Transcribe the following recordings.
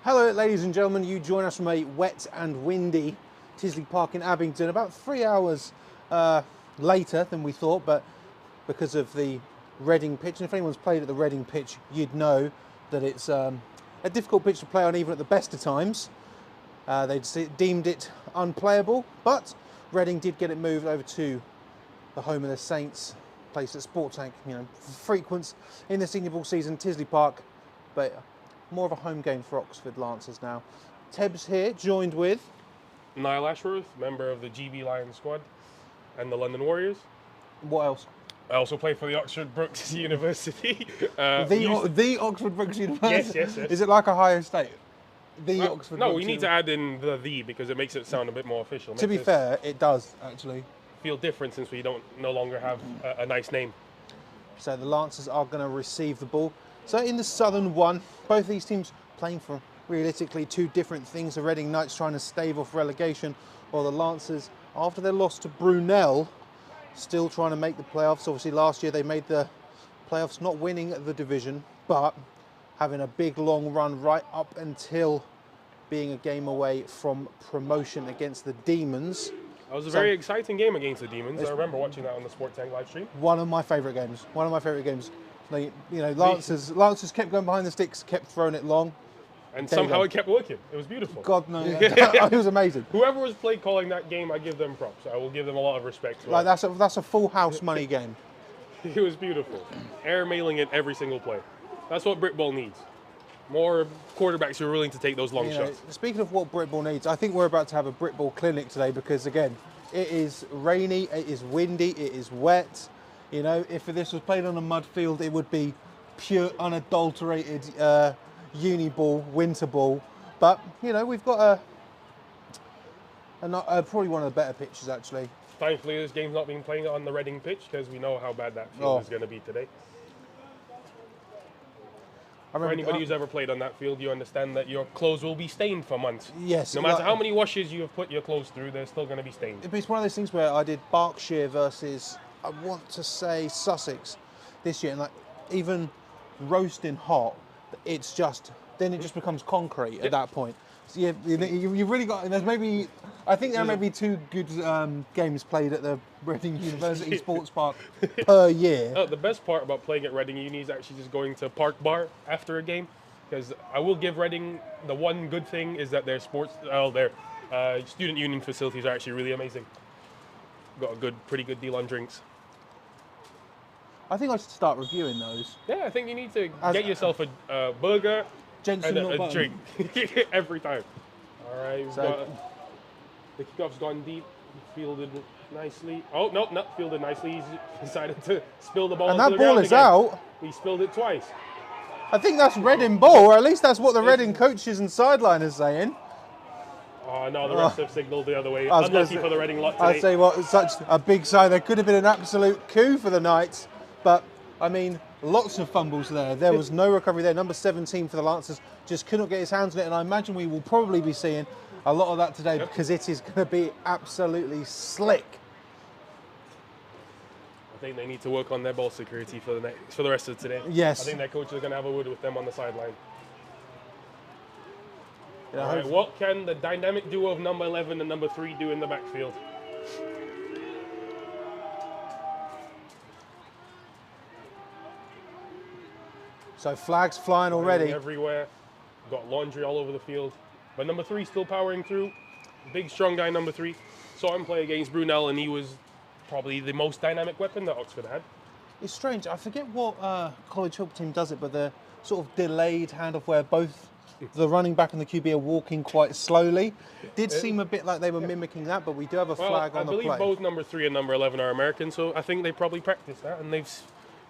Hello ladies and gentlemen, you join us from a wet and windy Tisley Park in Abington, about 3 hours later than we thought, but because of the Reading pitch, and if anyone's played at the Reading pitch, you'd know that it's a difficult pitch to play on even at the best of times. They deemed it unplayable, but Reading did get it moved over to the home of the Saints, place at Sport Tank, frequents in the senior ball season, Tisley Park, but more of a home game for Oxford Lancers now. Teb's here, joined with Niall Ashworth, member of the GB Lions squad and the London Warriors. What else? I also play for the Oxford Brookes University. The Oxford Brookes University? Yes. Is it like Ohio State? Oxford No, Brookes we need to add in the because it makes it sound a bit more official. To be fair, it does actually feel different since we no longer have a nice name. So the Lancers are going to receive the ball. So in the Southern one, both these teams playing for realistically two different things. The Reading Knights trying to stave off relegation, or the Lancers, after their loss to Brunel, still trying to make the playoffs. Obviously last year they made the playoffs, not winning the division, but having a big long run right up until being a game away from promotion against the Demons. It was a very exciting game against the Demons. I remember watching that on the Sport Tank live stream. One of my favourite games. They, Lancers kept going behind the sticks, kept throwing it long. And somehow it kept working. It was beautiful. God knows. It was amazing. Whoever was calling that game, I give them props. I will give them a lot of respect. Like that's a full house money game. It was beautiful. Air mailing it every single play. That's what Britball needs. More quarterbacks who are willing to take those long shots. Speaking of what Britball needs, I think we're about to have a Britball clinic today because, again, it is rainy, it is windy, it is wet. If this was played on a mud field, it would be pure, unadulterated uni ball, winter ball. But, we've got probably one of the better pitches, actually. Thankfully, this game's not being played on the Reading pitch because we know how bad that field is going to be today. For anybody who's ever played on that field, you understand that your clothes will be stained for months. Yes. No matter how many washes you have put your clothes through, they're still going to be stained. It's one of those things where I did Berkshire versus, I want to say, Sussex this year, and even roasting hot, then it just becomes concrete at that point. So you've really got, I think there may be two good games played at the Reading University Sports Park per year. The best part about playing at Reading Uni is actually just going to Park Bar after a game, because I will give Reading the one good thing is that their student union facilities are actually really amazing. Got a pretty good deal on drinks. I think I should start reviewing those. Yeah, I think you need to get yourself a burger and a drink every time. All right, the kickoff's gone deep, fielded nicely. Oh, no, not fielded nicely. He's decided to spill the ball. And that ball is out. He spilled it twice. I think that's Reading ball, or at least that's what the Reading coaches and sideline is saying. Oh, no, the refs have signalled the other way. Unlucky for the Reading lot today. I'd say such a big side. There could have been an absolute coup for the Knights, but, lots of fumbles there. There was no recovery there. Number 17 for the Lancers just could not get his hands on it, and I imagine we will probably be seeing a lot of that today because it is going to be absolutely slick. I think they need to work on their ball security for the rest of today. Yes. I think their coaches are going to have a word with them on the sideline. All right, what can the dynamic duo of number 11 and number 3 do in the backfield? So flags flying already. Everywhere. Got laundry all over the field. But number 3 still powering through. Big, strong guy, number 3. Saw him play against Brunel, and he was probably the most dynamic weapon that Oxford had. It's strange. I forget what college football team does it, but the sort of delayed handoff where both the running back and the QB are walking quite slowly. Did seem a bit like they were mimicking that, but we do have a flag on the play. I believe both number 3 and number 11 are American, so I think they probably practiced that, and they've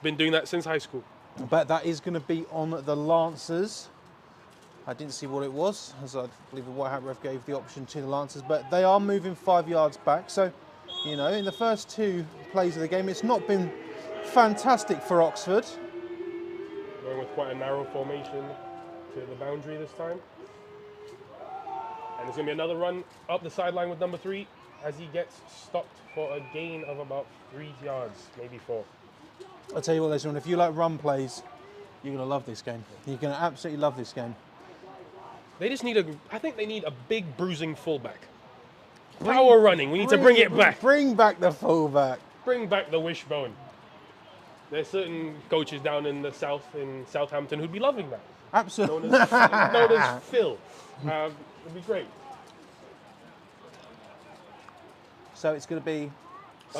been doing that since high school. But that is going to be on the Lancers. I didn't see what it was, as I believe the white hat ref gave the option to the Lancers, but they are moving 5 yards back. So, in the first 2 plays of the game, it's not been fantastic for Oxford. Going with quite a narrow formation to the boundary this time. And there's going to be another run up the sideline with number 3 as he gets stopped for a gain of about 3 yards, maybe 4. I'll tell you what, ladies and gentlemen, if you like run plays, you're going to love this game. You're going to absolutely love this game. They just need I think they need a big bruising fullback. Power running. We need to bring it back. Bring back the fullback. Bring back the wishbone. There's certain coaches down in the south, in Southampton, who'd be loving that. Absolutely. Known as Phil. It'd be great. So it's going to be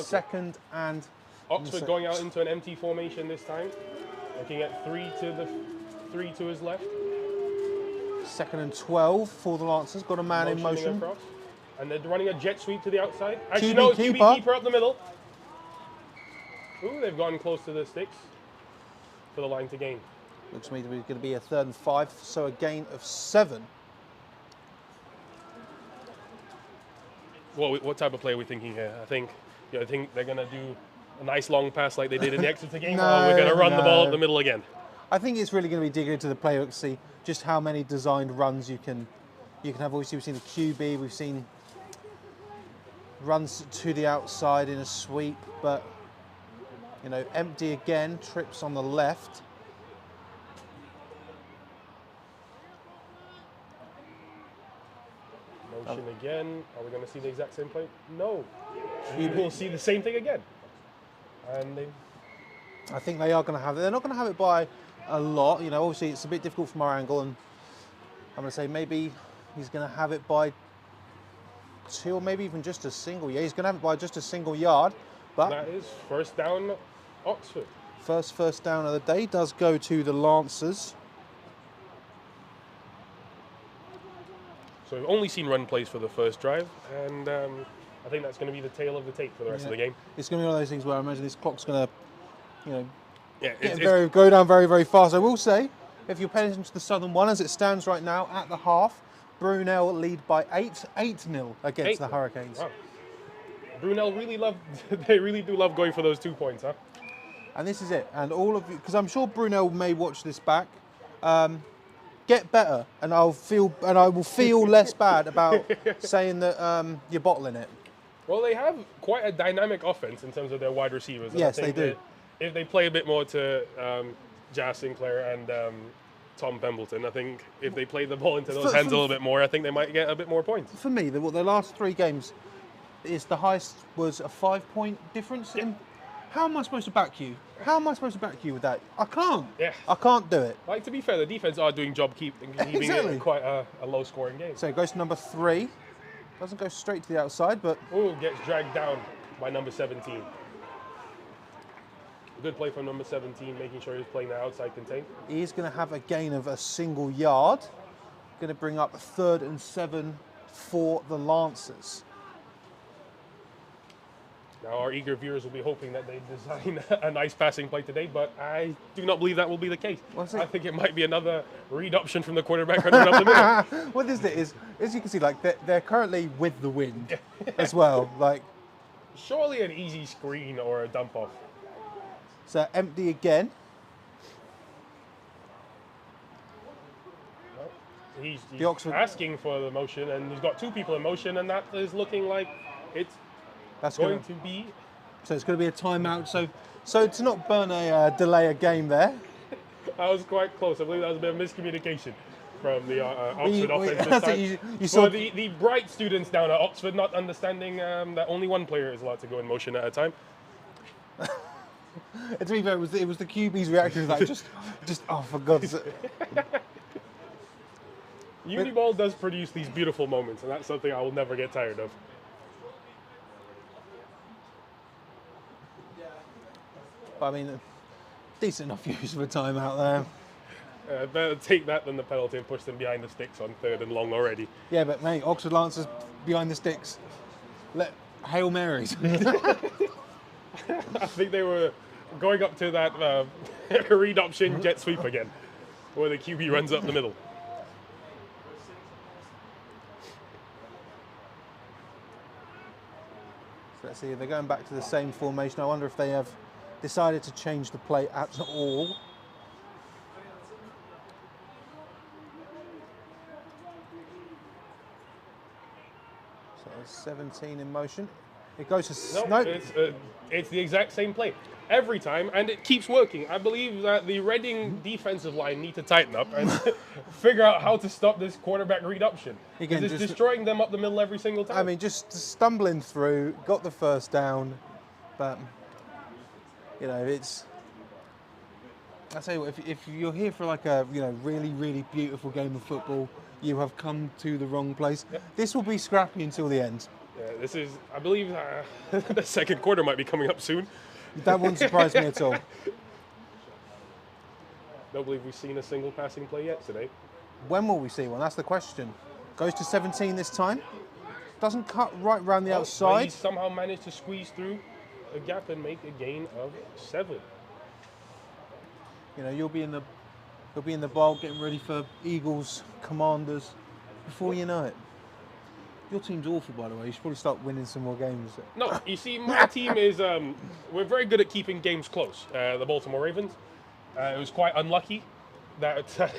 second and... Oxford going out into an empty formation this time. Looking at three to his left. Second and 12 for the Lancers. Got a man in motion. Across. And they're running a jet sweep to the outside. Actually, no, QB keeper up the middle. Ooh, they've gone close to the sticks for the line to gain. Looks to me to be going to be a 3rd and 5, so a gain of 7. What type of play are we thinking here? I think they're going to do a nice long pass like they did in the Exeter game, or we're going to run the ball up the middle again. I think it's really going to be digging into the playbook to see just how many designed runs you can have. Obviously, we've seen the QB, we've seen runs to the outside in a sweep, but empty again, trips on the left. Motion again. Are we going to see the exact same play? No. We will see the same thing again. And I think they are going to have it. They're not going to have it by a lot. Obviously it's a bit difficult from our angle, and I'm going to say maybe he's going to have it by 2 or maybe even just a single. Yeah, he's going to have it by just a single yard. But that is first down, Oxford. First down of the day does go to the Lancers. So we've only seen run plays for the first drive, and I think that's going to be the tail of the tape for the rest of the game. It's going to be one of those things where I imagine this clock's going to, go down very, very fast. I will say, if you're paying attention to the Southern one, as it stands right now at the half, Brunel lead by 8-0 against the Hurricanes. Wow. Brunel they really do love going for those 2 points, huh? And this is it. And all of you, because I'm sure Brunel may watch this back. Get better, and I will feel less bad about saying that you're bottling it. Well, they have quite a dynamic offense in terms of their wide receivers. Yes, they do. If they play a bit more to Jas Sinclair and Tom Pembleton, I think if they play the ball into those hands a little bit more, I think they might get a bit more points. For me, the last 3 games, the highest was a 5-point difference. Yeah. How am I supposed to back you? How am I supposed to back you with that? I can't. Yeah. I can't do it. Like, to be fair, the defense are doing job keeping it quite a low-scoring game. So it goes to number 3. Doesn't go straight to the outside, but... Ooh, gets dragged down by number 17. Good play from number 17, making sure he's playing the outside contain. He's going to have a gain of a single yard. Going to bring up 3rd and 7 for the Lancers. Now, our eager viewers will be hoping that they design a nice passing play today, but I do not believe that will be the case. I think it might be another read option from the quarterback running up the middle. What is it? As you can see, like they're currently with the wind as well. Like, surely an easy screen or a dump off. So empty again. Well, he's asking for the motion, and he's got 2 people in motion, and that is looking like it's going to be. So it's going to be a timeout. So to not burn delay a game there. That was quite close. I believe that was a bit of miscommunication from the Oxford offense this time. You saw the bright students down at Oxford not understanding that only 1 player is allowed to go in motion at a time. To be fair, it was the QB's reaction, like just oh, for God's sake. Uniball does produce these beautiful moments, and that's something I will never get tired of. I mean, decent enough use of a timeout there. Better take that than the penalty and push them behind the sticks on 3rd and long already. Yeah, but mate, Oxford Lancers behind the sticks. Hail Marys. I think they were going up to that read option jet sweep again, where the QB runs up the middle. So let's see, they're going back to the same formation. I wonder if they have decided to change the play at all. So 17 in motion. It goes to... No, Nope. it's the exact same play every time, and it keeps working. I believe that the Reading defensive line need to tighten up and figure out how to stop this quarterback read option. Because it's destroying them up the middle every single time. I mean, just stumbling through, got the first down, but, you know, it's... I tell you what, if you're here for like a, you know, really, really beautiful game of football, you have come to the wrong place. Yep. This will be scrappy until the end. Yeah, this is, I believe, the second quarter might be coming up soon. That wouldn't surprise me at all. Don't believe we've seen a single passing play yet today. When will we see one? That's the question. Goes to 17 this time. Doesn't cut right around the outside. He somehow managed to squeeze through a gap and make a gain of 7. You know, you'll be in the bowl getting ready for Eagles, Commanders, before you know it. Your team's awful, by the way. You should probably start winning some more games. No, you see, my team is, we're very good at keeping games close. The Baltimore Ravens. It was quite unlucky that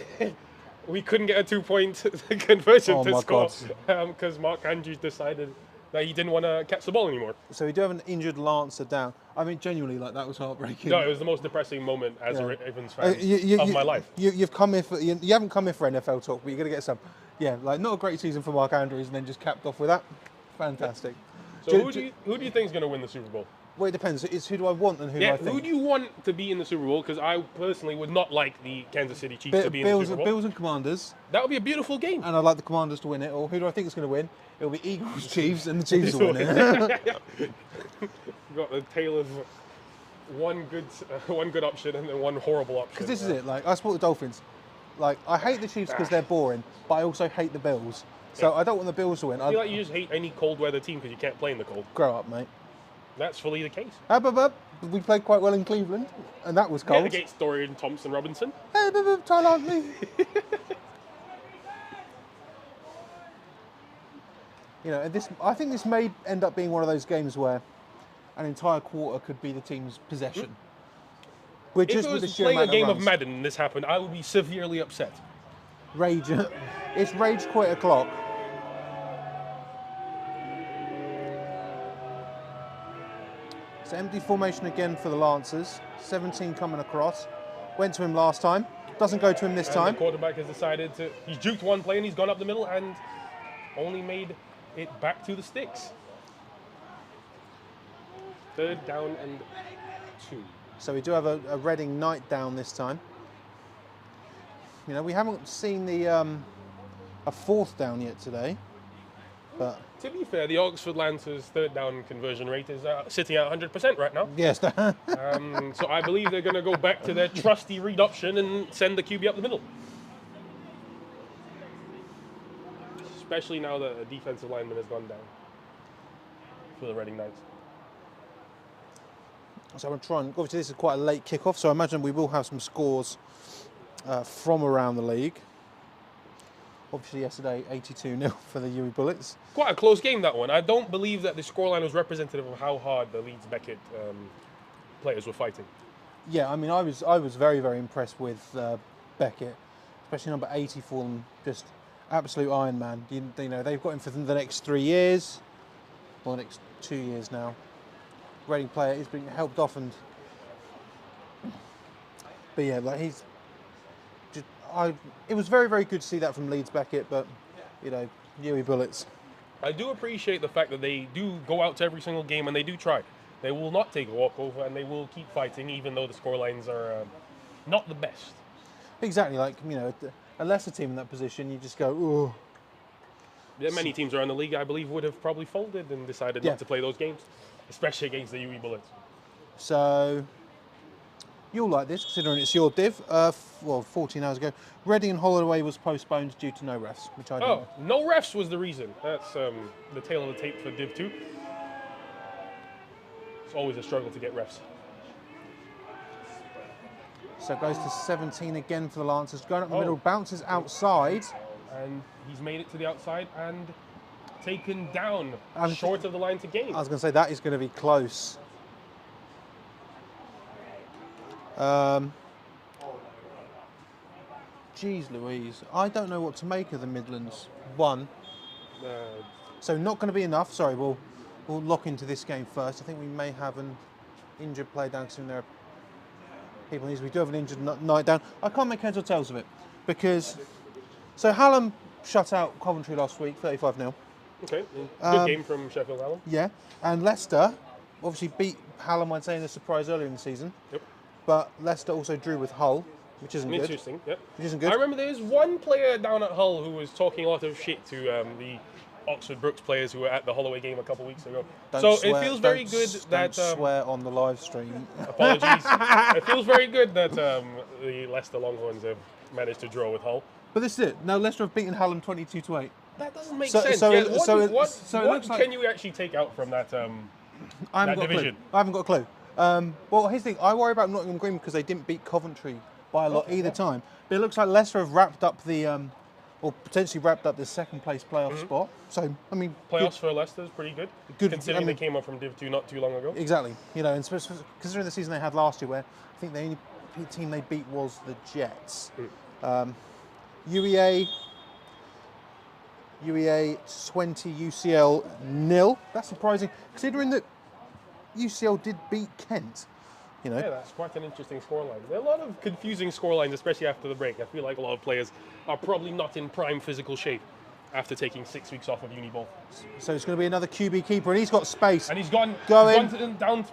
we couldn't get a 2-point conversion to score because Mark Andrews decided that he didn't want to catch the ball anymore. So we do have an injured Lancer down. I mean, genuinely, like, that was heartbreaking. No, it was the most depressing moment as a Ravens fan of my life. You've come here for, you haven't come here for NFL talk, but you're going to get some. Yeah, like, not a great season for Mark Andrews, and then just capped off with that. Fantastic. So who do you think is going to win the Super Bowl? Well, it depends. It's who do I want and who do I think. Who do you want to be in the Super Bowl? Because I personally would not like the Kansas City Chiefs to be in the Super Bowl. Bills and Commanders. That would be a beautiful game. And I'd like the Commanders to win it. Or who do I think is going to win? It'll be Eagles, Chiefs, and the Chiefs will win it. Got the tale of one good option and then one horrible option. Because this is it. Like, I support the Dolphins. Like, I hate the Chiefs because they're boring, but I also hate the Bills. So I don't want the Bills to win. I feel like you just hate any cold weather team because you can't play in the cold. Grow up, mate. That's fully the case. We played quite well in Cleveland, and that was cold. Yeah, against Dorian Thompson-Robinson. Tyler Huntley. You know, I think this may end up being one of those games where an entire quarter could be the team's possession. If it was playing a game of Madden and this happened, I would be severely upset. Rage. It's rage quit o'clock. It's empty formation again for the Lancers. 17 coming across. Went to him last time. Doesn't go to him this time. The quarterback has decided to... He's juked one play and he's gone up the middle and only made it back to the sticks. 3rd down and 2. So we do have a Reading night down this time. You know, we haven't seen the a 4th down yet today. But to be fair, the Oxford Lancers' 3rd down conversion rate is sitting at 100% right now. Yes. So I believe they're going to go back to their trusty read option and send the QB up the middle. Especially now that a defensive lineman has gone down for the Reading Knights. So I'm trying. Obviously, this is quite a late kickoff, so I imagine we will have some scores from around the league. Obviously, yesterday, 82-0 for the UE Bullets. Quite a close game, that one. I don't believe that the scoreline was representative of how hard the Leeds Beckett players were fighting. Yeah, I mean, I was very, very impressed with Beckett, especially number 80 for them. Just absolute Iron Man. You know, they've got him for the next 3 years, or the next 2 years now. Reading player, he's been helped off, and but yeah, like he's. It was very, very good to see that from Leeds Beckett, but you know, UE Bullets. I do appreciate the fact that they do go out to every single game and they do try. They will not take a walkover and they will keep fighting, even though the scorelines are not the best. Exactly, like, you know, a lesser team in that position, you just go, ooh. Yeah, many teams around the league, I believe, would have probably folded and decided not to play those games, especially against the UE Bullets. So, you'll like this, considering it's your div. Well, 14 hours ago, Reading and Holloway was postponed due to no refs, which I didn't know. No refs was the reason. That's the tail of the tape for Div 2. It's always a struggle to get refs. So it goes to 17 again for the Lancers. Going up the middle, bounces outside. And he's made it to the outside and taken down short of the line to gain. I was going to say, that is going to be close. Jeez Louise, I don't know what to make of the Midlands. 1. So not going to be enough. Sorry, we'll we'll lock into this game first. I think we may have an injured player down because there are people in these. We do have an injured Knight down. I can't make heads or tails of it because so Hallam shut out Coventry last week, 35-0. Okay, good game from Sheffield Hallam. Yeah, and Leicester obviously beat Hallam, I'd say, in a surprise earlier in the season. Yep. But Leicester also drew with Hull, which isn't good. Interesting, yep. Which isn't good. I remember there was one player down at Hull who was talking a lot of shit to the Oxford Brooks players who were at the Holloway game a couple of weeks ago. It feels very good that... Don't swear on the live stream. Apologies. It feels very good that the Leicester Longhorns have managed to draw with Hull. But this is it. No, Leicester have beaten Hallam 22-8. That doesn't make sense. What can you actually take out from that, that division? I haven't got a clue. Well, here's the thing. I worry about Nottingham Green because they didn't beat Coventry by a lot either time. But it looks like Leicester have wrapped up the, or potentially wrapped up the second place playoff spot. So, I mean... Playoffs for Leicester is pretty good, considering they came up from Div 2 not too long ago. Exactly. You know, and considering the season they had last year where I think the only team they beat was the Jets. UEA 20, UCL 0. That's surprising, considering that UCL did beat Kent. You know. Yeah, that's quite an interesting scoreline. There are a lot of confusing scorelines, especially after the break. I feel like a lot of players are probably not in prime physical shape after taking 6 weeks off of uni ball. So it's going to be another QB keeper, and he's got space. And he's gone down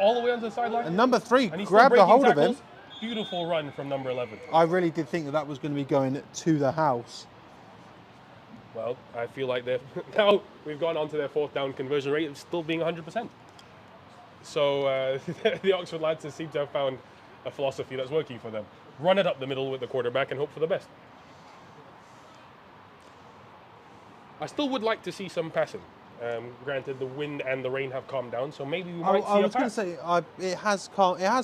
all the way onto the sideline. And number 3 grabbed a hold of him. Beautiful run from number 11. I really did think that was going to be going to the house. Well, I feel like now we've gone on to their 4th down conversion rate of still being 100%. So the Oxford Lancers seem to have found a philosophy that's working for them. Run it up the middle with the quarterback and hope for the best. I still would like to see some passing. Granted, the wind and the rain have calmed down, so maybe we might see a pass. I was going to say it has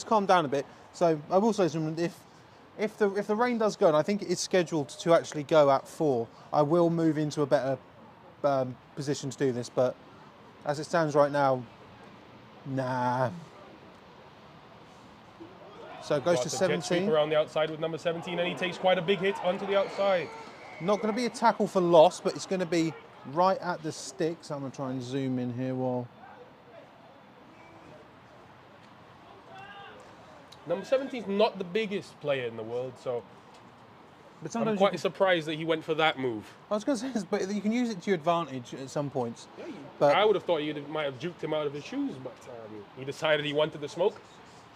calmed down a bit. So I will say something. If the rain does go, and I think it's scheduled to actually go at 4, I will move into a better position to do this. But as it stands right now, nah. So it goes to 17. Around the outside with number 17, and he takes quite a big hit onto the outside. Not going to be a tackle for loss, but it's going to be right at the sticks. So I'm going to try and zoom in here while. Number 17 is not the biggest player in the world, so but I'm quite surprised that he went for that move. I was going to say, but you can use it to your advantage at some points. Yeah, but I would have thought you might have juked him out of his shoes, but he decided he wanted the smoke.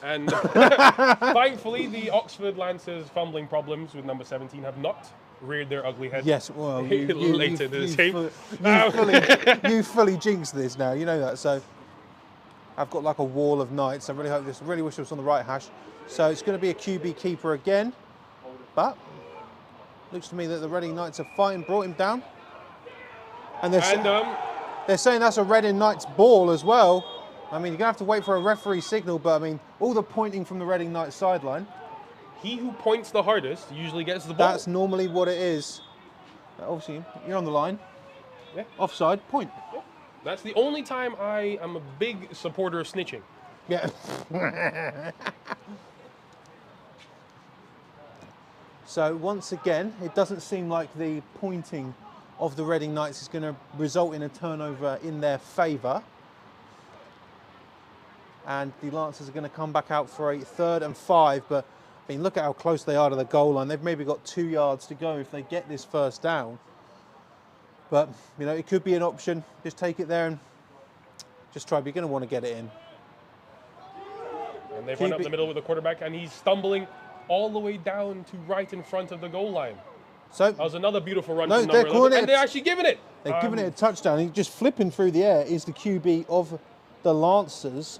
And thankfully, the Oxford Lancers' fumbling problems with number 17 have not reared their ugly head. Yes, well, later in the game. You fully jinxed this now, you know that. So I've got like a wall of knights. I really wish it was on the right hash. So it's going to be a QB keeper again, but looks to me that the Reading Knights are fighting, brought him down. And they're saying that's a Reading Knights ball as well. I mean, you're going to have to wait for a referee signal, but I mean, all the pointing from the Reading Knights sideline. He who points the hardest usually gets the ball. That's normally what it is. Obviously, you're on the line. Yeah. Offside, point. Yeah. That's the only time I am a big supporter of snitching. Yeah. So once again, it doesn't seem like the pointing of the Reading Knights is going to result in a turnover in their favour. And the Lancers are going to come back out for a 3rd and 5. But I mean, look at how close they are to the goal line. They've maybe got 2 yards to go if they get this first down. But, you know, it could be an option. Just take it there and just try. But you're going to want to get it in. And they've run up the middle with the quarterback, and he's stumbling all the way down to right in front of the goal line. So that was another beautiful run from number 11, and they're actually giving it. They're giving it a touchdown. He's just flipping through the air is the QB of the Lancers.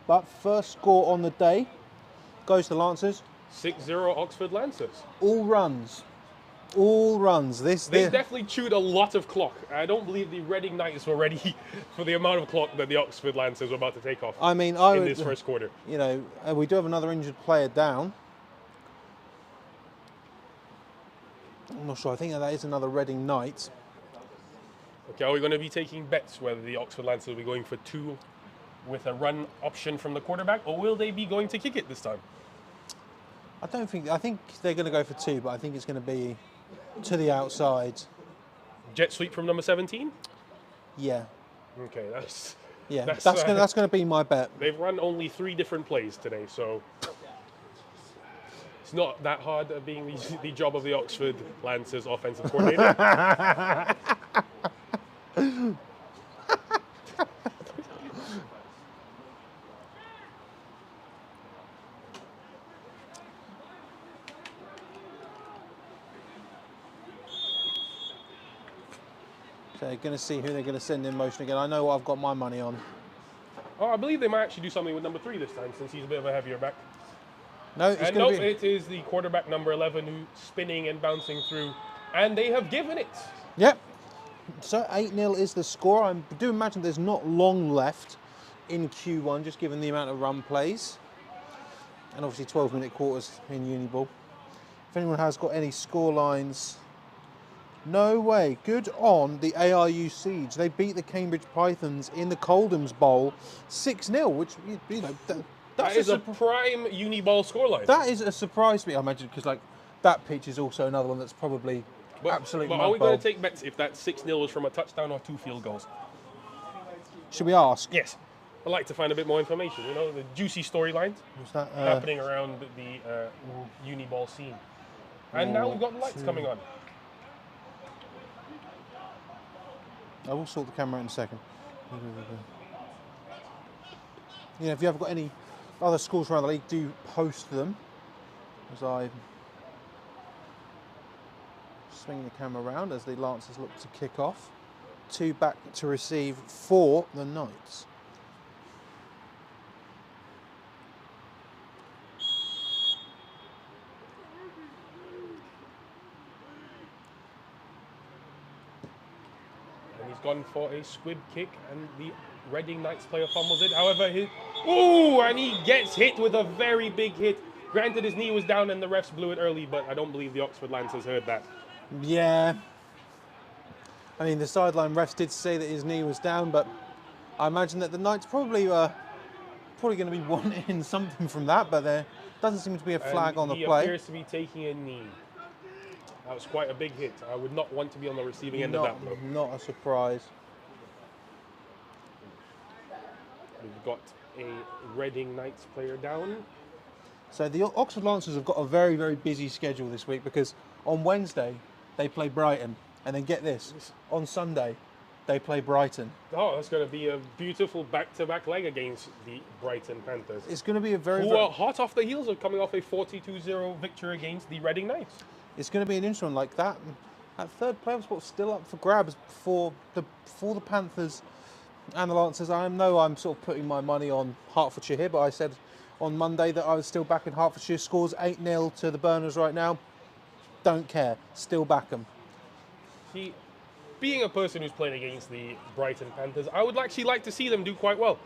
But first score on the day goes to Lancers. 6-0 Oxford Lancers. All runs. All runs. They definitely chewed a lot of clock. I don't believe the Reading Knights were ready for the amount of clock that the Oxford Lancers were about to take off. I mean, in this first quarter. You know, we do have another injured player down. I'm not sure. I think that is another Reading Knight. Okay, are we going to be taking bets whether the Oxford Lancers will be going for 2 with a run option from the quarterback, or will they be going to kick it this time? I think they're going to go for 2, but I think it's going to be to the outside. Jet sweep from number 17? Yeah. Okay, that's gonna be my bet. They've run only 3 different plays today, so it's not that hard being the job of the Oxford Lancers offensive coordinator. So they're going to see who they're going to send in motion again. I know what I've got my money on. Oh, I believe they might actually do something with number 3 this time, since he's a bit of a heavier back. No, it's going to be... it is the quarterback number 11 who's spinning and bouncing through, and they have given it. Yep. So 8-0 is the score. I do imagine there's not long left in Q1, just given the amount of run plays. And obviously 12-minute quarters in Uniball. If anyone has got any score lines... No way. Good on the ARU Siege. They beat the Cambridge Pythons in the Coldham's Bowl 6-0, which, you know, that is a prime Uniball scoreline. That is a surprise to me, I imagine, because like that pitch is also another one that's probably absolutely But are we going to take bets if that 6-0 was from a touchdown or 2 field goals? Should we ask? Yes. I'd like to find a bit more information, you know, the juicy storylines happening around the Uniball scene. And now we've got the lights coming on. I will sort the camera out in a second. Yeah, if you have got any other scores around the league, do post them. As I swing the camera around as the Lancers look to kick off. 2 back to receive for the Knights. Gone for a squib kick, and the Reading Knights player fumbles it. However, and he gets hit with a very big hit. Granted, his knee was down and the refs blew it early, but I don't believe the Oxford Lancers heard that. Yeah. I mean, the sideline refs did say that his knee was down, but I imagine that the Knights probably going to be wanting something from that, but there doesn't seem to be a flag on the play. He appears to be taking a knee. That was quite a big hit. I would not want to be on the receiving end of that blow. Not a surprise. We've got a Reading Knights player down. So the Oxford Lancers have got a very, very busy schedule this week because on Wednesday they play Brighton, and then get this, on Sunday they play Brighton. Oh, that's going to be a beautiful back-to-back leg against the Brighton Panthers. It's going to be a who are hot off the heels of coming off a 42-0 victory against the Reading Knights. It's going to be an interesting one like that. That third playoff spot still up for grabs for the Panthers and the Lancers. I know I'm sort of putting my money on Hertfordshire here, but I said on Monday that I was still backing Hertfordshire. Scores 8-0 to the Burners right now. Don't care. Still back them. See, being a person who's played against the Brighton Panthers, I would actually like to see them do quite well.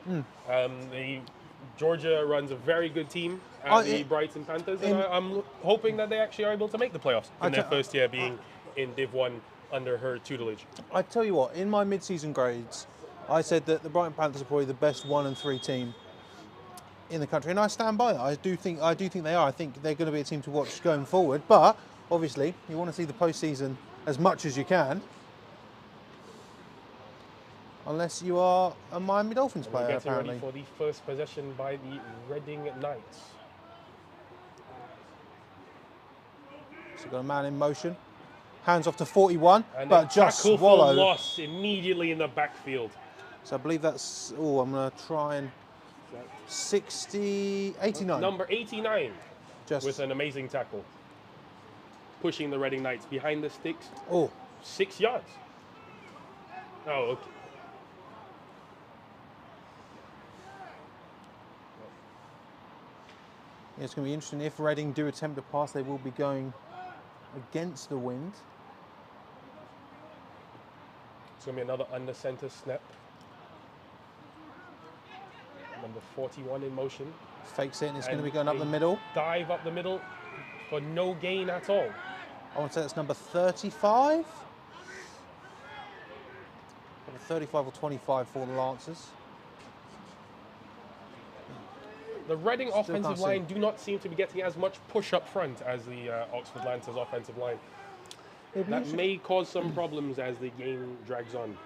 Georgia runs a very good team at the Brighton Panthers, and I'm hoping that they actually are able to make the playoffs in their first year being in Div 1 under her tutelage. I tell you what, in my mid-season grades, I said that the Brighton Panthers are probably the best 1 and 3 team in the country, and I stand by that. I do think they are. I think they're going to be a team to watch going forward, but obviously you want to see the postseason as much as you can. Unless you are a Miami Dolphins player, getting apparently. Ready for the first possession by the Reading Knights. So got a man in motion. Hands off to 41, and but just swallowed. Loss immediately in the backfield. So I believe that's, I'm going to try and 89. Number 89, just with an amazing tackle. Pushing the Reading Knights behind the sticks. 6 yards. Oh, okay. It's going to be interesting. If Reading do attempt to pass, they will be going against the wind. It's going to be another under center snap. Number 41 in motion. Fakes it, and it's going to be going up the middle. Dive up the middle for no gain at all. I want to say that's number 35. Number 35 or 25 for the Lancers. The Reading offensive line do not seem to be getting as much push up front as the Oxford Lancers offensive line. that may cause some problems as the game drags on.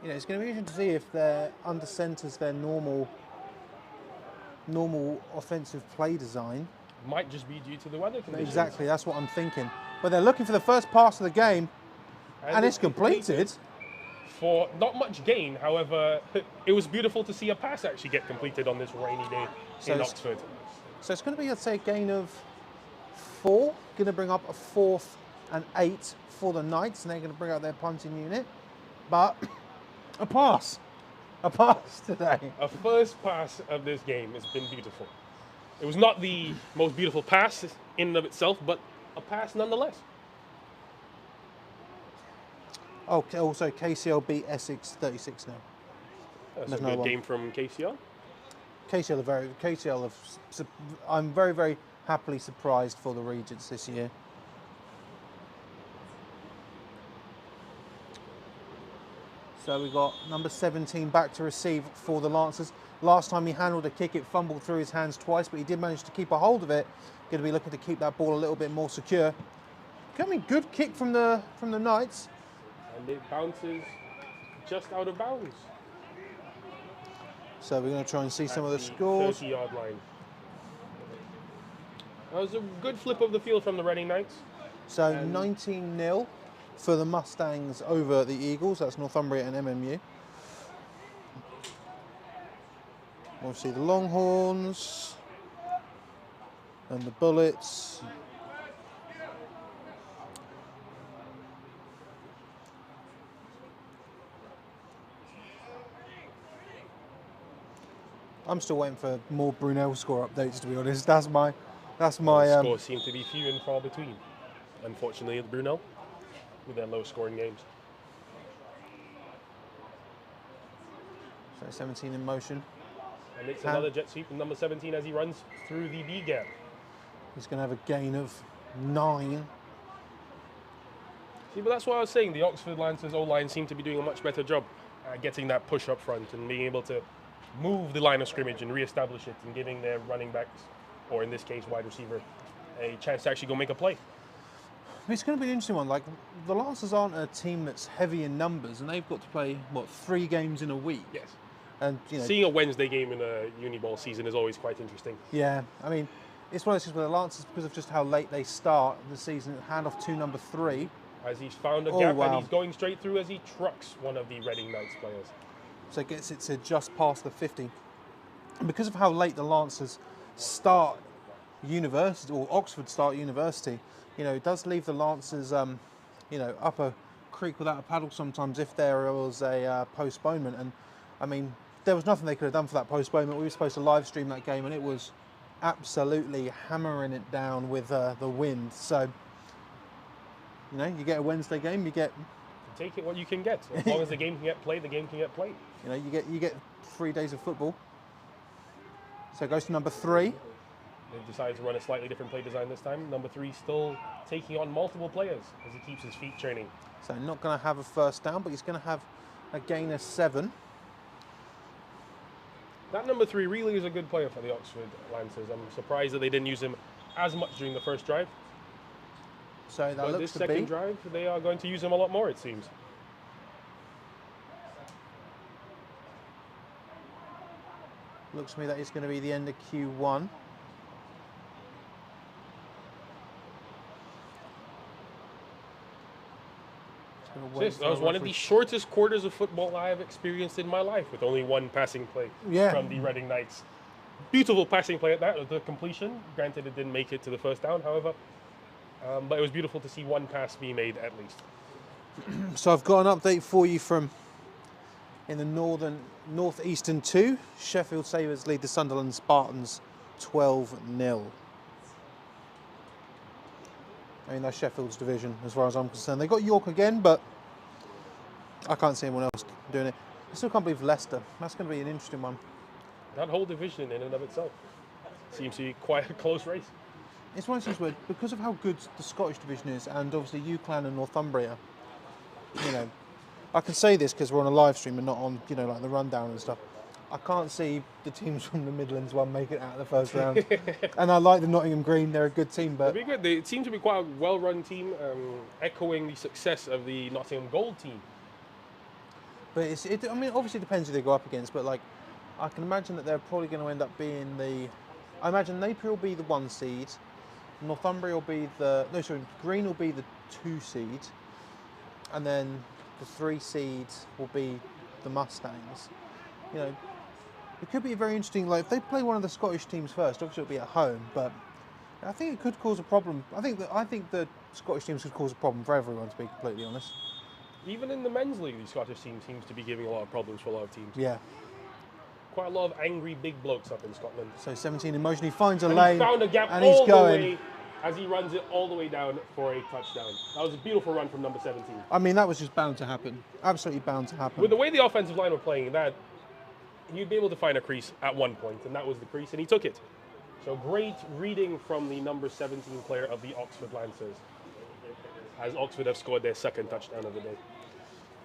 You know, it's going to be interesting to see if they're under centres their normal offensive play design. Might just be due to the weather conditions. Exactly, that's what I'm thinking. But they're looking for the first pass of the game, and it's completed. For not much gain, however, it was beautiful to see a pass actually get completed on this rainy day in Oxford. So it's going to be, I'd say, a gain of 4. Going to bring up a 4th and 8 for the Knights, and they're going to bring out their punting unit. But a pass today. A first pass of this game has been beautiful. It was not the most beautiful pass in and of itself, but a pass nonetheless. Oh, also KCL beat Essex 36 now. That's a good game from KCL. I'm very, very happily surprised for the Regents this year. So we got number 17 back to receive for the Lancers. Last time he handled a kick, it fumbled through his hands twice, but he did manage to keep a hold of it. Going to be looking to keep that ball a little bit more secure. Coming good kick from the Knights. And it bounces just out of bounds. So we're going to try and see some of the scores. 30-yard line. That was a good flip of the field from the Reading Knights. So 19-0 for the Mustangs over the Eagles. That's Northumbria and MMU. Obviously the Longhorns and the Bullets. I'm still waiting for more Brunel score updates, to be honest. That's my. Scores seem to be few and far between, unfortunately, at Brunel, with their low-scoring games. So 17 in motion. And it's another jet sweep from number 17 as he runs through the B gap. He's going to have a gain of 9. See, but that's what I was saying. The Oxford Lancers O-line seem to be doing a much better job at getting that push up front and being able to move the line of scrimmage and re-establish it and giving their running backs, or in this case wide receiver, a chance to actually go make a play. It's going to be an interesting one. Like, the Lancers aren't a team that's heavy in numbers, and they've got to play, 3 games in a week? Yes. And, you know, seeing a Wednesday game in a uni ball season is always quite interesting. Yeah, I mean, it's one of those things where the Lancers, because of just how late they start the season, hand off to number 3. As he's found a gap, and he's going straight through as he trucks one of the Reading Knights players. So gets it to just past the 50. And because of how late the Lancers start university, or Oxford start university, you know, it does leave the Lancers, you know, up a creek without a paddle sometimes if there was a postponement. And I mean, there was nothing they could have done for that postponement. We were supposed to live stream that game, and it was absolutely hammering it down with the wind. So, you know, you get a Wednesday game, you get... Take it what you can get. As long as the game can get played, the game can get played. You know, you get 3 days of football. So it goes to number 3. They decided to run a slightly different play design this time. Number 3 still taking on multiple players as he keeps his feet training. So not going to have a first down, but he's going to have a gain of 7. That number 3 really is a good player for the Oxford Lancers. I'm surprised that they didn't use him as much during the first drive. So that but looks this to second be... drive, they are going to use him a lot more, it seems. Looks to me that it's going to be the end of Q1. That was one of the shortest quarters of football I have experienced in my life, with only 1 passing play from the Reading Knights. Beautiful passing play at that, the completion. Granted, it didn't make it to the first down, however. But it was beautiful to see 1 pass be made at least. So I've got an update for you from in the Northeastern 2. Sheffield Sabres lead the Sunderland Spartans 12-0. I mean, that's Sheffield's division as far as I'm concerned. They got York again, but I can't see anyone else doing it. I still can't believe Leicester. That's going to be an interesting one. That whole division in and of itself seems to be quite a close race. It's one of those things where, because of how good the Scottish division is, and obviously UClan and Northumbria, you know, I can say this because we're on a live stream and not on, you know, like the rundown and stuff. I can't see the teams from the Midlands one make it out of the first round. And I like the Nottingham Green; they're a good team. But it'd be good. They seem to be quite a well-run team, echoing the success of the Nottingham Gold team. But I mean, obviously it depends who they go up against. But like, I can imagine that they're probably going to end up being the. I imagine Napier will be the 1 seed. Northumbria will be Green will be the 2 seed, and then the 3 seeds will be the Mustangs. You know, it could be very interesting. Like if they play one of the Scottish teams first, obviously it'll be at home, but I think it could cause a problem. I think the Scottish teams could cause a problem for everyone, to be completely honest. Even in the men's league, the Scottish team seems to be giving a lot of problems for a lot of teams. Yeah. Quite a lot of angry big blokes up in Scotland. So 17 in motion, he finds a lane. He found a gap and all he's going. the way as he runs it all the way down for a touchdown. That was a beautiful run from number 17. I mean, that was just bound to happen. Absolutely bound to happen. With the way the offensive line were playing, that you'd be able to find a crease at one point, and that was the crease, and he took it. So great reading from the number 17 player of the Oxford Lancers, as Oxford have scored their 2nd touchdown of the day.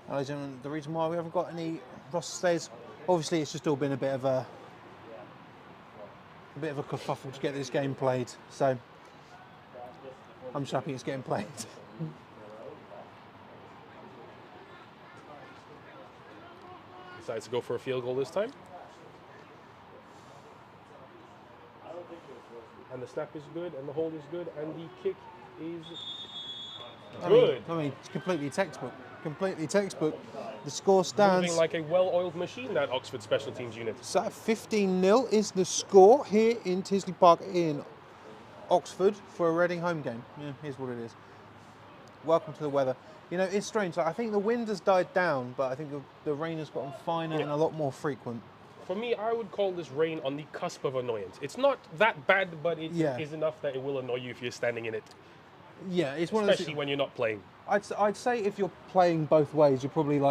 Ladies and gentlemen, the reason why we haven't got any roster stays, obviously it's just all been a bit of a kerfuffle to get this game played. So I'm just happy it's getting played. Decides to go for a field goal this time. And the snap is good, and the hold is good, and the kick is good. I mean, it's completely textbook. Completely textbook. The score stands. Moving like a well-oiled machine, that Oxford special teams unit. So 15-0 is the score here in Tisley Park in Oxford for a Reading home game. Yeah, here's what it is. Welcome to the weather. You know, it's strange. Like, I think the wind has died down, but I think the rain has gotten finer and a lot more frequent. For me, I would call this rain on the cusp of annoyance. It's not that bad, but it is enough that it will annoy you if you're standing in it. Yeah, it's one of those. Especially when you're not playing. I'd say if you're playing both ways, you probably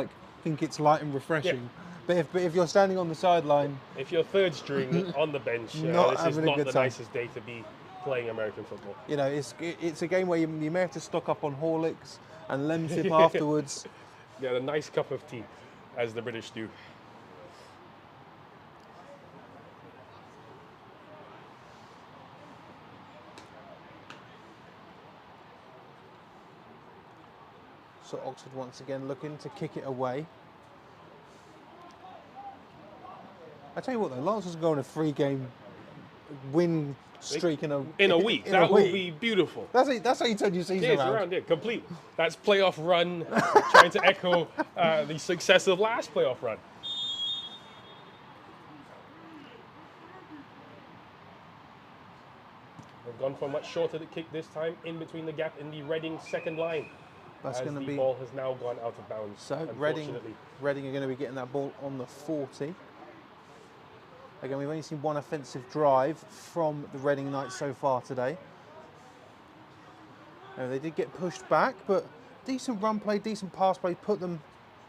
think it's light and refreshing. Yeah. But if you're standing on the sideline, if you're 3rd string on the bench, this is not the nicest day to be playing American football. You know, it's a game where you may have to stock up on Horlicks and Lemsip afterwards. Yeah, a nice cup of tea, as the British do. So Oxford once again looking to kick it away. I tell you what though, Lancers go on a 3-game win streak in a week. That would be beautiful. That's how you turn your season around. Yeah, complete. That's playoff run, trying to echo the success of last playoff run. They've gone for a much shorter kick this time, in between the gap in the Reading 2nd line. That's going to be. The ball has now gone out of bounds. So Reading are going to be getting that ball on the 40. Again, we've only seen one offensive drive from the Reading Knights so far today. They did get pushed back, but decent run play, decent pass play, put them,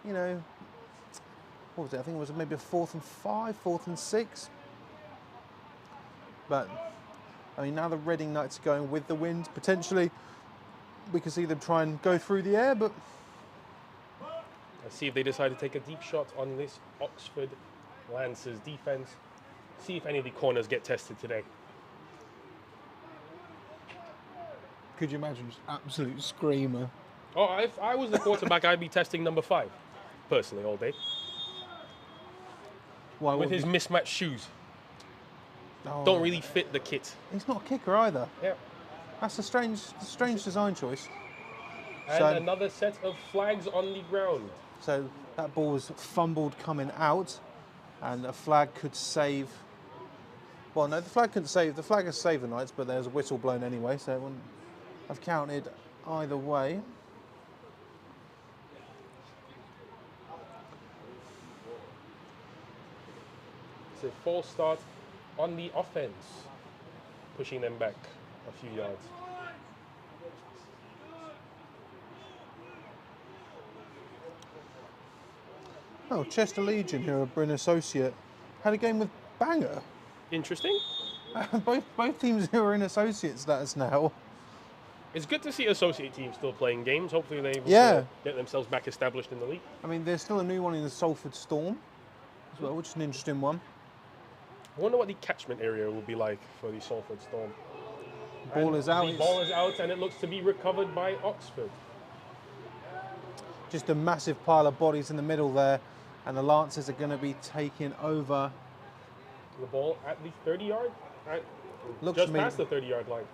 you know, what was it? I think it was maybe a 4th and 5, 4th and 6. But, I mean, now the Reading Knights are going with the wind, potentially. We can see them try and go through the air, but... Let's see if they decide to take a deep shot on this Oxford Lancers defense. See if any of the corners get tested today. Could you imagine just absolute screamer? Oh, if I was the quarterback, I'd be testing number 5, personally, all day. Why, with his mismatched shoes. Oh, don't really fit the kit. He's not a kicker either. Yeah. That's a strange design choice. And another set of flags on the ground. So that ball was fumbled coming out, and a flag could save. Well, no, the flag couldn't save. The flag has saved the Knights, but there's a whistle blown anyway, so it wouldn't have counted either way. It's a false start on the offense, pushing them back a few yards. Oh, Chester Legion, who are Bryn Associate, had a game with Bangor. Interesting. Both teams who are in Associates, that is now. It's good to see associate teams still playing games. Hopefully they will get themselves back established in the league. I mean, there's still a new one in the Salford Storm. as well, which is an interesting one. I wonder what the catchment area will be like for the Salford Storm. Ball is out. The ball is out, and it looks to be recovered by Oxford. Just a massive pile of bodies in the middle there, and the Lancers are going to be taking over. The ball at the 30-yard, Looks just past the 30-yard line.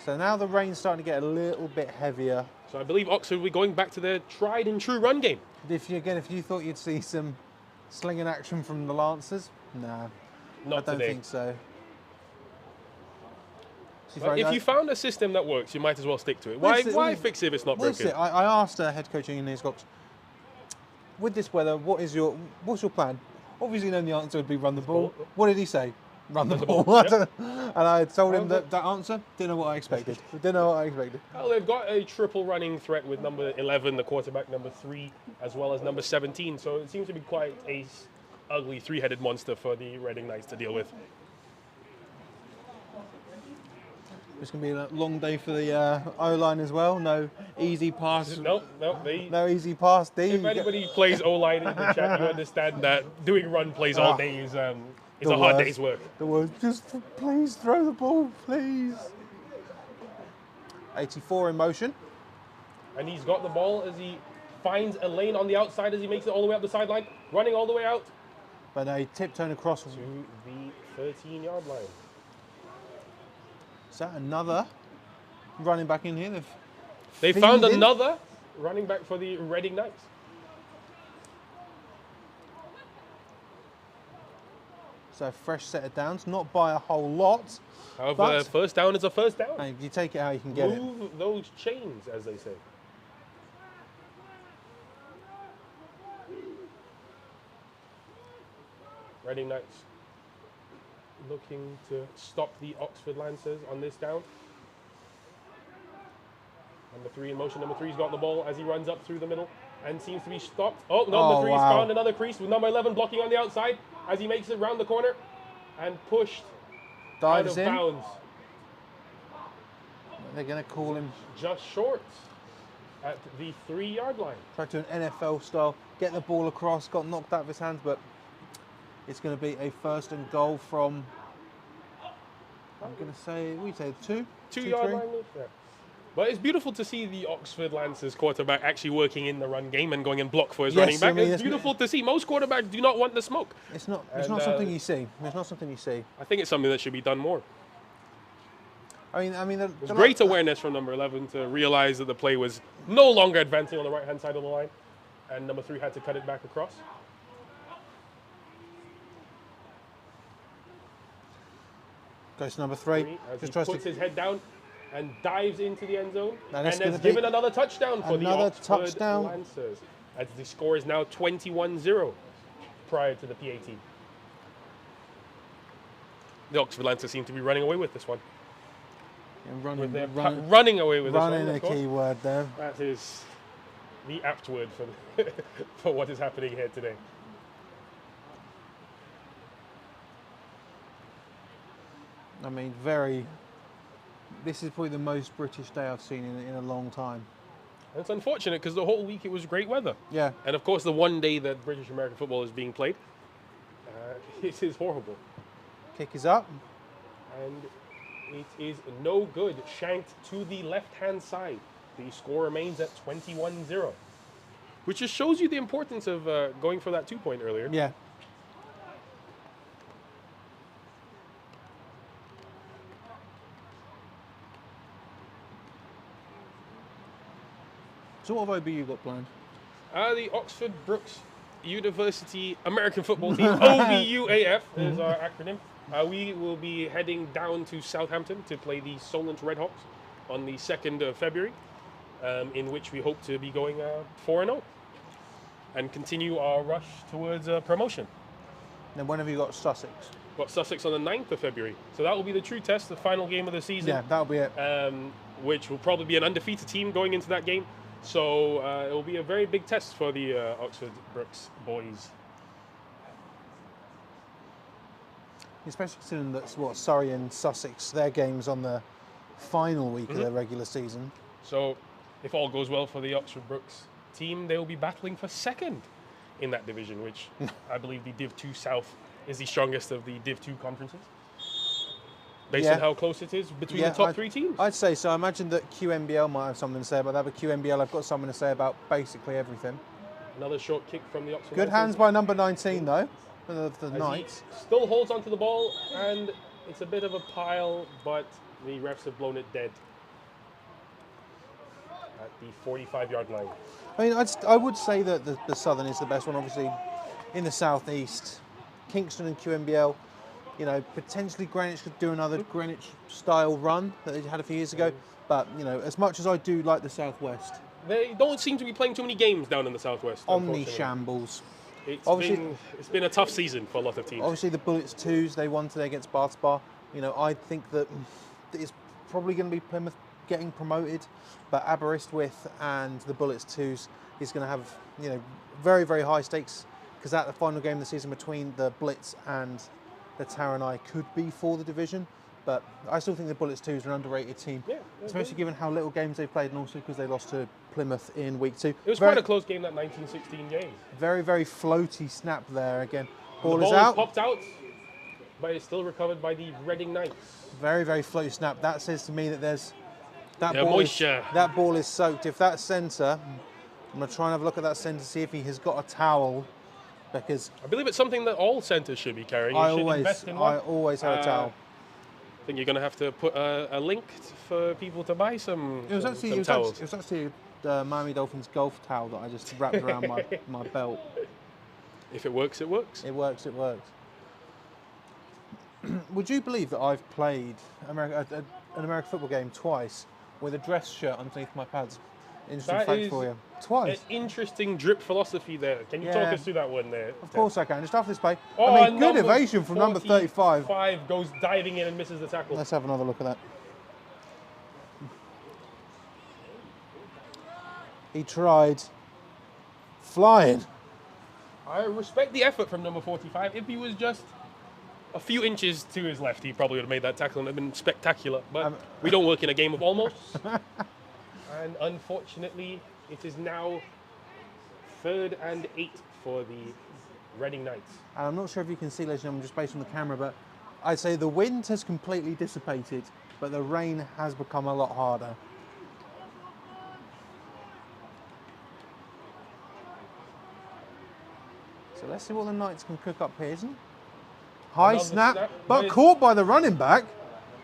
So now the rain's starting to get a little bit heavier. So I believe Oxford will be going back to their tried and true run game. If you thought you'd see some slinging action from the Lancers, nah, Not I don't today. think so. But if you found a system that works, you might as well stick to it. Why fix it if it's not broken? I asked head coach Ian Cox, with this weather, what's your plan? Obviously, then the answer would be run the ball. What did he say? Run the ball. Yep. And I told him that answer. Didn't know what I expected. Well, they've got a triple running threat with number 11, the quarterback, number 3, as well as number 17. So it seems to be quite a ugly three-headed monster for the Reading Knights to deal with. It's going to be a long day for the O-line as well. No easy pass. No easy pass. D. If anybody plays O-line in the chat, you understand that doing run plays all day is a hard day's work. The worst. Just please throw the ball, please. 84 in motion. And he's got the ball as he finds a lane on the outside as he makes it all the way up the sideline, running all the way out. But they tiptoeing across to the 13-yard line. Is that another running back in here? They found another running back for the Reading Knights. So fresh set of downs, not by a whole lot. However, first down is a first down. If you take it how you can get it. Move those chains, as they say. Reading Knights looking to stop the Oxford Lancers on this down. Number 3 in motion. Number 3's got the ball as he runs up through the middle and seems to be stopped. Oh, number 3's found another crease with number 11 blocking on the outside as he makes it round the corner and pushed out of bounds. They're going to call him just short at the 3-yard line. Tried to an NFL style, get the ball across, got knocked out of his hands, but it's going to be a first and goal from, I'm going to say, we say 2-yard line. Yeah. But it's beautiful to see the Oxford Lancers quarterback actually working in the run game and going and block for his running back. It's beautiful to see. Most quarterbacks do not want the smoke. It's not something you see. It's not something you see. I think it's something that should be done more. I mean, there's great awareness from number 11 to realize that the play was no longer advancing on the right-hand side of the line, and number 3 had to cut it back across. Goes to number 3. Just puts his head down and dives into the end zone, and has given another touchdown for the Oxford Lancers, as the score is now 21-0 prior to the PAT. The Oxford Lancers seem to be running away with this one. Running away with this one. Running a key word there. That is the apt word for, for what is happening here today. I mean, this is probably the most British day I've seen in a long time. And it's unfortunate because the whole week it was great weather. Yeah. And of course, the one day that British American football is being played, it is horrible. Kick is up. And it is no good. Shanked to the left-hand side. The score remains at 21-0. Which just shows you the importance of going for that 2-point earlier. Yeah. So what have OBU got planned? The Oxford BUCS University American Football Team, OBUAF is our acronym. We will be heading down to Southampton to play the Solent Redhawks on the 2nd of February, in which we hope to be going 4-0 and continue our rush towards promotion. Then when have you got Sussex? Got Sussex on the 9th of February. So that will be the true test, the final game of the season. Yeah, that'll be it. Which will probably be an undefeated team going into that game. So it will be a very big test for the Oxford BUCS boys. Especially considering that Surrey and Sussex, their games on the final week of their regular season. So if all goes well for the Oxford BUCS team, they will be battling for second in that division, which I believe the Div 2 South is the strongest of the Div 2 conferences. Based on how close it is between the top 3 teams? I'd say so. I imagine that QMBL might have something to say about that, but QMBL have got something to say about basically everything. Another short kick from the Oxford. Good hands by number 19, though, of the Knights. Still holds onto the ball, and it's a bit of a pile, but the refs have blown it dead at the 45-yard line. I mean, I would say that the Southern is the best one, obviously, in the southeast. Kingston and QMBL. You know, potentially Greenwich could do another Greenwich-style run that they had a few years ago. But, you know, as much as I do like the Southwest. They don't seem to be playing too many games down in the Southwest. Omni shambles. It's been a tough season for a lot of teams. Obviously, the Bullets 2s, they won today against Bath Spa. You know, I think that it's probably going to be Plymouth getting promoted. But Aberystwyth and the Bullets 2s is going to have, you know, very, very high stakes. Because at the final game of the season between the Blitz and the Taranai could be for the division, but I still think the Bullets 2 is an underrated team, especially given how little games they've played and also because they lost to Plymouth in week 2. It was quite a close game, that 1916 game. Very, very floaty snap there again. Ball is out. Popped out, but it's still recovered by the Reading Knights. Very, very floaty snap. That says to me that there's moisture. That ball is soaked. If that centre, I'm going to try and have a look at that centre, see if he has got a towel. Because I believe it's something that all centres should be carrying. I always have a towel. I think you're going to have to put a link for people to buy some. It was actually Miami Dolphins golf towel that I just wrapped around my belt. If it works, it works. It works. Would you believe that I've played an American football game twice with a dress shirt underneath my pads? Interesting fact for you. Twice. An interesting drip philosophy there. Can you talk us through that one there? Of course I can. Just after this play. I mean, good evasion from number 35. 5 goes diving in and misses the tackle. Let's have another look at that. He tried flying. I respect the effort from number 45. If he was just a few inches to his left, he probably would have made that tackle and it would have been spectacular. But we don't work in a game of almost. And unfortunately, it is now 3rd and 8 for the Reading Knights. And I'm not sure if you can see, ladies and gentlemen, just based on the camera, but I'd say the wind has completely dissipated, but the rain has become a lot harder. So let's see what the Knights can cook up here, isn't it? High snap, but caught by the running back.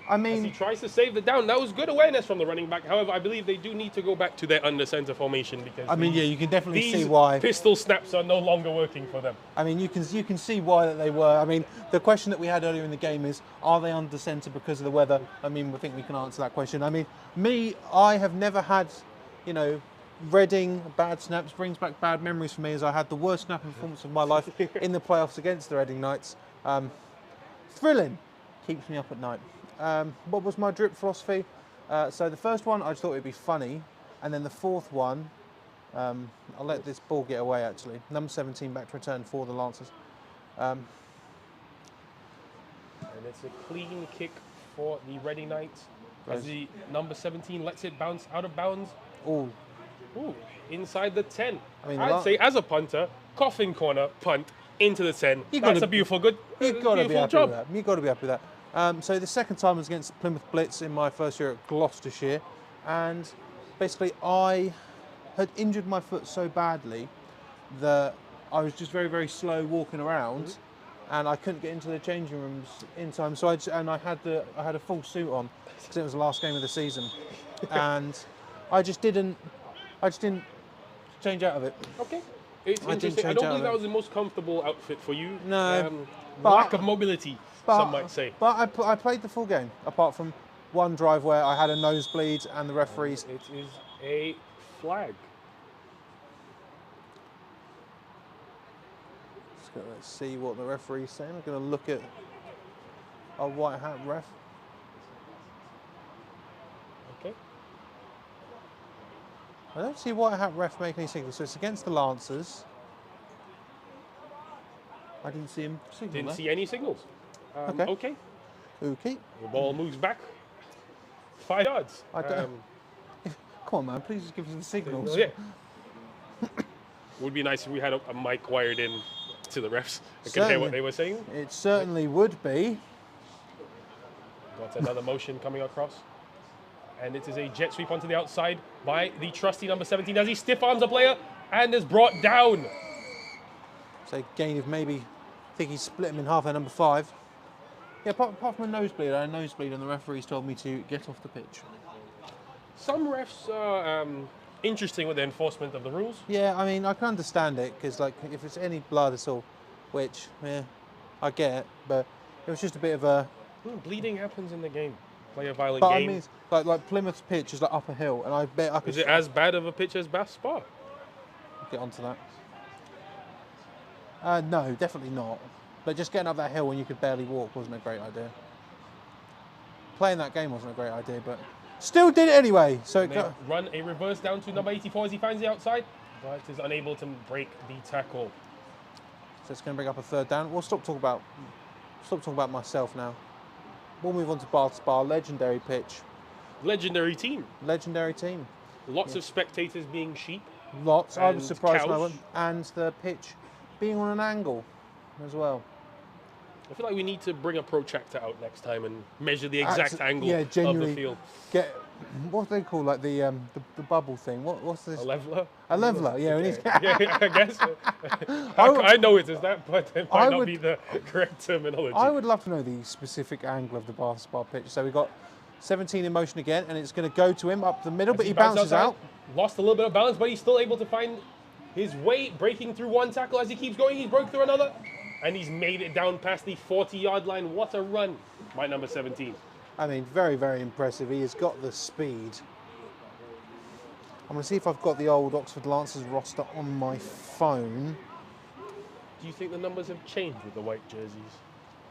I mean, as he tries to save the down. That was good awareness from the running back. However, I believe they do need to go back to their under centre formation because you can definitely see why pistol snaps are no longer working for them. I mean, you can see why that they were. I mean, the question that we had earlier in the game is, are they under centre because of the weather? I mean, we think we can answer that question. I mean, I have never had, you know, Reading bad snaps brings back bad memories for me, as I had the worst snapping performance of my life in the playoffs against the Reading Knights. Thrilling, keeps me up at night. What was my drip philosophy? So the first one, I just thought it would be funny. And then the fourth one, I'll let this ball get away actually. Number 17 back to return for the Lancers. And it's a clean kick for the Reading Knights. As the number 17 lets it bounce out of bounds. Ooh, inside the 10. I mean, I'd say as a punter, coffin corner, punt, into the 10. That's a beautiful, good You've got to be happy job. with that. You've got to be happy with that. So the second time was against Plymouth Blitz in my first year at Gloucestershire, and basically I had injured my foot so badly that I was just very, very slow walking around, and I couldn't get into the changing rooms in time. So I had a full suit on because it was the last game of the season, and I just didn't change out of it. Okay. It's interesting. I don't believe that was the most comfortable outfit for you. No. Lack of mobility, some might say. But I played the full game, apart from one drive where I had a nosebleed and the referees... It is a flag. Let's see what the referee's saying. I'm going to look at a white hat ref. Okay. I don't see white hat ref make any signals, so it's against the Lancers. I didn't see him signal. Didn't see any signals. Okay. The ball moves back 5 yards. Come on, man, please just give us the signals. Yeah. Would be nice if we had a mic wired in to the refs. I could hear what they were saying. It certainly would be. Got another motion coming across. And it is a jet sweep onto the outside by the trusty number 17 as he stiff arms a player and is brought down. So gain of maybe, I think he split him in half at number 5. Yeah, apart from a nosebleed, I had a nosebleed and the referees told me to get off the pitch. Some refs are interesting with the enforcement of the rules. Yeah, I mean, I can understand it, because like, if it's any blood at all, which, yeah, I get it, but it was just a bit of a... Bleeding happens in the game. Play a violent but game. I mean, like Plymouth's pitch is like up a hill, and I bet I could... Is it as bad of a pitch as Bath Spa? Get onto that. No, definitely not. But just getting up that hill when you could barely walk wasn't a great idea. Playing that game wasn't a great idea, but still did it anyway. So they run a reverse down to number 84 as he finds the outside, but is unable to break the tackle. So it's going to bring up a third down. We'll stop talking about myself now. We'll move on to Bath Spa, legendary pitch. Legendary team. Legendary team. Lots of spectators being sheep. Lots. I was surprised by cows. one. And the pitch being on an angle as well. I feel like we need to bring a protractor out next time and measure the exact angle of the field. What do they call like the bubble thing? What's this? A leveler? A leveler, yeah. Yeah, I guess. I know it is that, but it might not be the correct terminology. I would love to know the specific angle of the Bath Spa pitch. So we've got 17 in motion again, and it's going to go to him up the middle, but he bounces out. Lost a little bit of balance, but he's still able to find his way, breaking through one tackle as he keeps going. He's broke through another, and he's made it down past the 40-yard line. What a run by number 17. I mean, very, very impressive. He has got the speed. I'm going to see if I've got the old Oxford Lancers roster on my phone. Do you think the numbers have changed with the white jerseys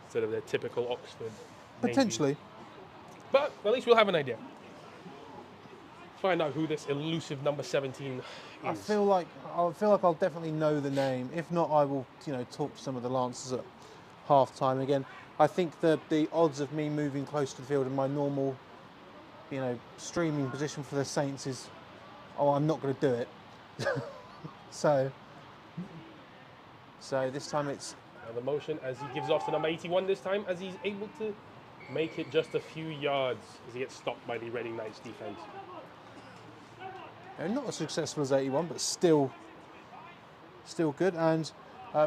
instead of their typical Oxford? Potentially. Navy? But at least we'll have an idea. Find out who this elusive number 17 is. I feel like I'll definitely know the name. If not, I will, talk to some of the Lancers at half time again. I think the odds of me moving close to the field in my normal, streaming position for the Saints is, I'm not going to do it. so this time it's... The motion as he gives off to number 81 this time, as he's able to make it just a few yards as he gets stopped by the Reading Knights defense. Not as successful as 81, but still good. And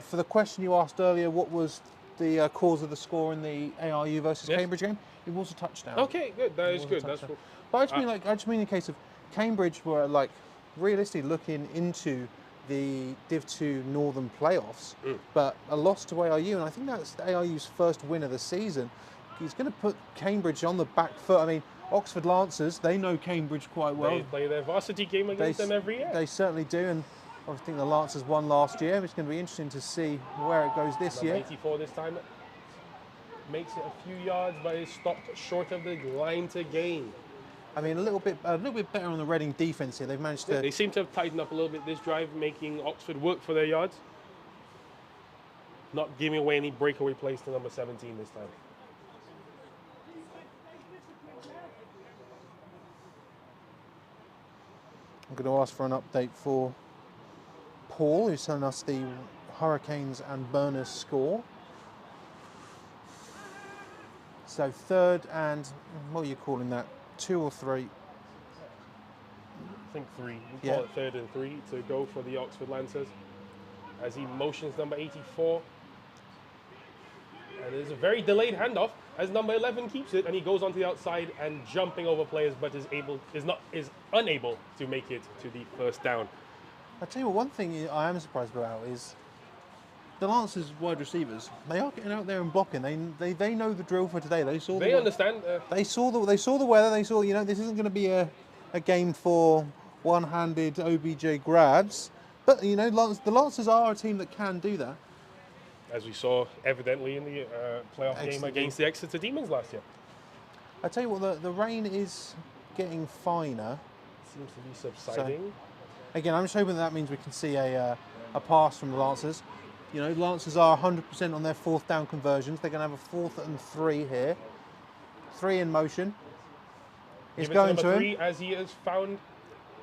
for the question you asked earlier, what was the cause of the score in the ARU versus Cambridge game? It was a touchdown. Okay, good. That is good. That's cool. But I just mean in case of Cambridge were realistically looking into the Div 2 Northern playoffs, but a loss to ARU, and I think that's ARU's first win of the season. He's going to put Cambridge on the back foot. I mean, Oxford Lancers, they know Cambridge quite well. They play their varsity game against them every year. They certainly do, and I think the Lancers won last year. It's going to be interesting to see where it goes this year. 84 this time. Makes it a few yards, but is stopped short of the line to gain. I mean, a little bit better on the Reading defence here. They've managed to... They seem to have tightened up a little bit this drive, making Oxford work for their yards. Not giving away any breakaway plays to number 17 this time. I'm going to ask for an update for Paul, who's telling us the Hurricanes and Burners score. So third and, what are you calling that? 2 or 3? I think 3. We call it third and 3 to go for the Oxford Lancers. As he motions number 84. And there's a very delayed handoff as number 11 keeps it, and he goes onto the outside and jumping over players, but is unable to make it to the first down. I tell you what, one thing I am surprised about is the Lancers wide receivers. They are getting out there and blocking. They know the drill for today. They understand. They saw the weather. They saw this isn't going to be a game for one-handed OBJ grabs. But the Lancers are a team that can do that. As we saw evidently in the playoff game against the Exeter Demons last year. I tell you what, the rain is getting finer. Seems to be subsiding. So, again, I'm just hoping that means we can see a pass from the Lancers. Lancers are 100% on their fourth down conversions. They're going to have a 4th and 3 here. 3 in motion. It's going to him. 3 as he has found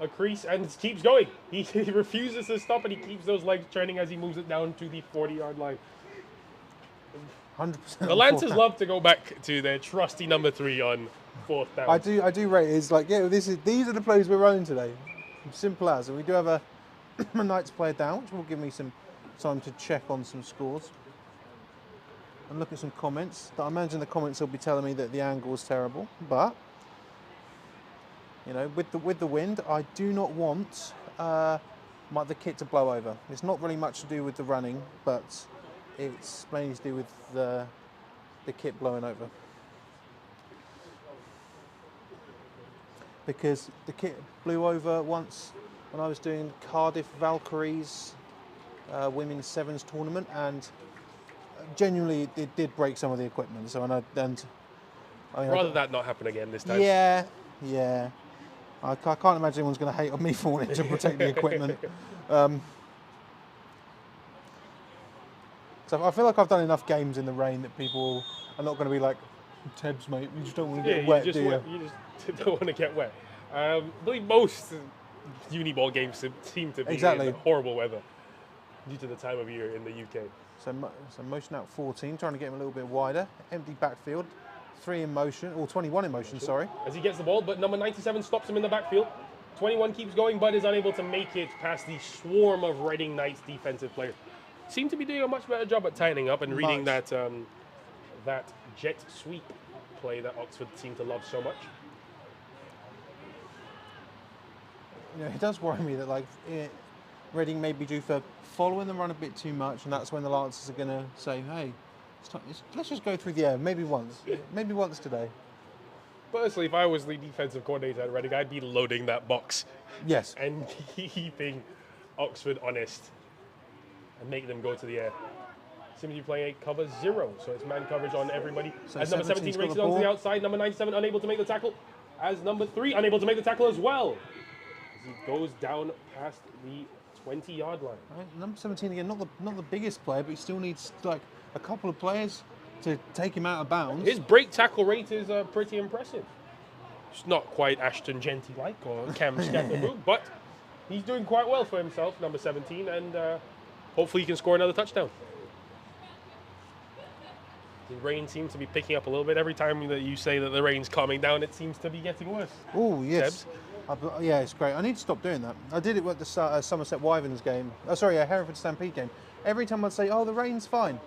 a crease and keeps going. He refuses to stop, and he keeps those legs turning as he moves it down to the 40-yard line. 100%. The Lancers love to go back to their trusty number 3 on 4th down. I do rate it. It's like, yeah, these are the plays we're running today. Simple as. And we do have a Knights player down, which will give me some time to check on some scores and look at some comments. I imagine the comments will be telling me that the angle is terrible, but you know, with the wind, I do not want the kit to blow over. It's not really much to do with the running, but it's mainly to do with the kit blowing over. Because the kit blew over once when I was doing Cardiff Valkyries women's sevens tournament, and genuinely it did break some of the equipment. So Rather that not happen again this time. Yeah. I can't imagine anyone's going to hate on me for wanting to protect the equipment. So I feel like I've done enough games in the rain that people are not going to be like, Tebs, mate, you just don't want to get wet, do you? You just don't want to get wet. I believe most Uniball games seem to be in horrible weather due to the time of year in the UK. So motion out 14, trying to get him a little bit wider. Empty backfield, 3 in motion, or 21 in motion, sorry. As he gets the ball, but number 97 stops him in the backfield. 21 keeps going, but is unable to make it past the swarm of Reading Knights defensive players. Seem to be doing a much better job at tightening up and reading that that jet sweep play that Oxford seem to love so much. You know, it does worry me that Reading may be due for following the run a bit too much, and that's when the Lancers are going to say, hey, let's just go through the air, maybe once today. Personally, if I was the defensive coordinator at Reading, I'd be loading that box. Yes. And keeping Oxford honest and make them go to the air. Seems to be playing a cover 0, so it's man coverage on everybody. So as number 17 races onto the outside, number 97 unable to make the tackle. As number 3 unable to make the tackle as well. As he goes down past the 20-yard line. Right, number 17 again, not the biggest player, but he still needs like a couple of players to take him out of bounds. His break tackle rate is pretty impressive. It's not quite Ashton Genty-like or Cam Scatterboo, but he's doing quite well for himself, number 17, and hopefully he can score another touchdown. The rain seems to be picking up a little bit. Every time that you say that the rain's calming down, it seems to be getting worse. Oh, yes. Yeah, it's great. I need to stop doing that. I did it with the Somerset Wyverns game. Oh, sorry, a Hereford Stampede game. Every time I'd say, oh, the rain's fine.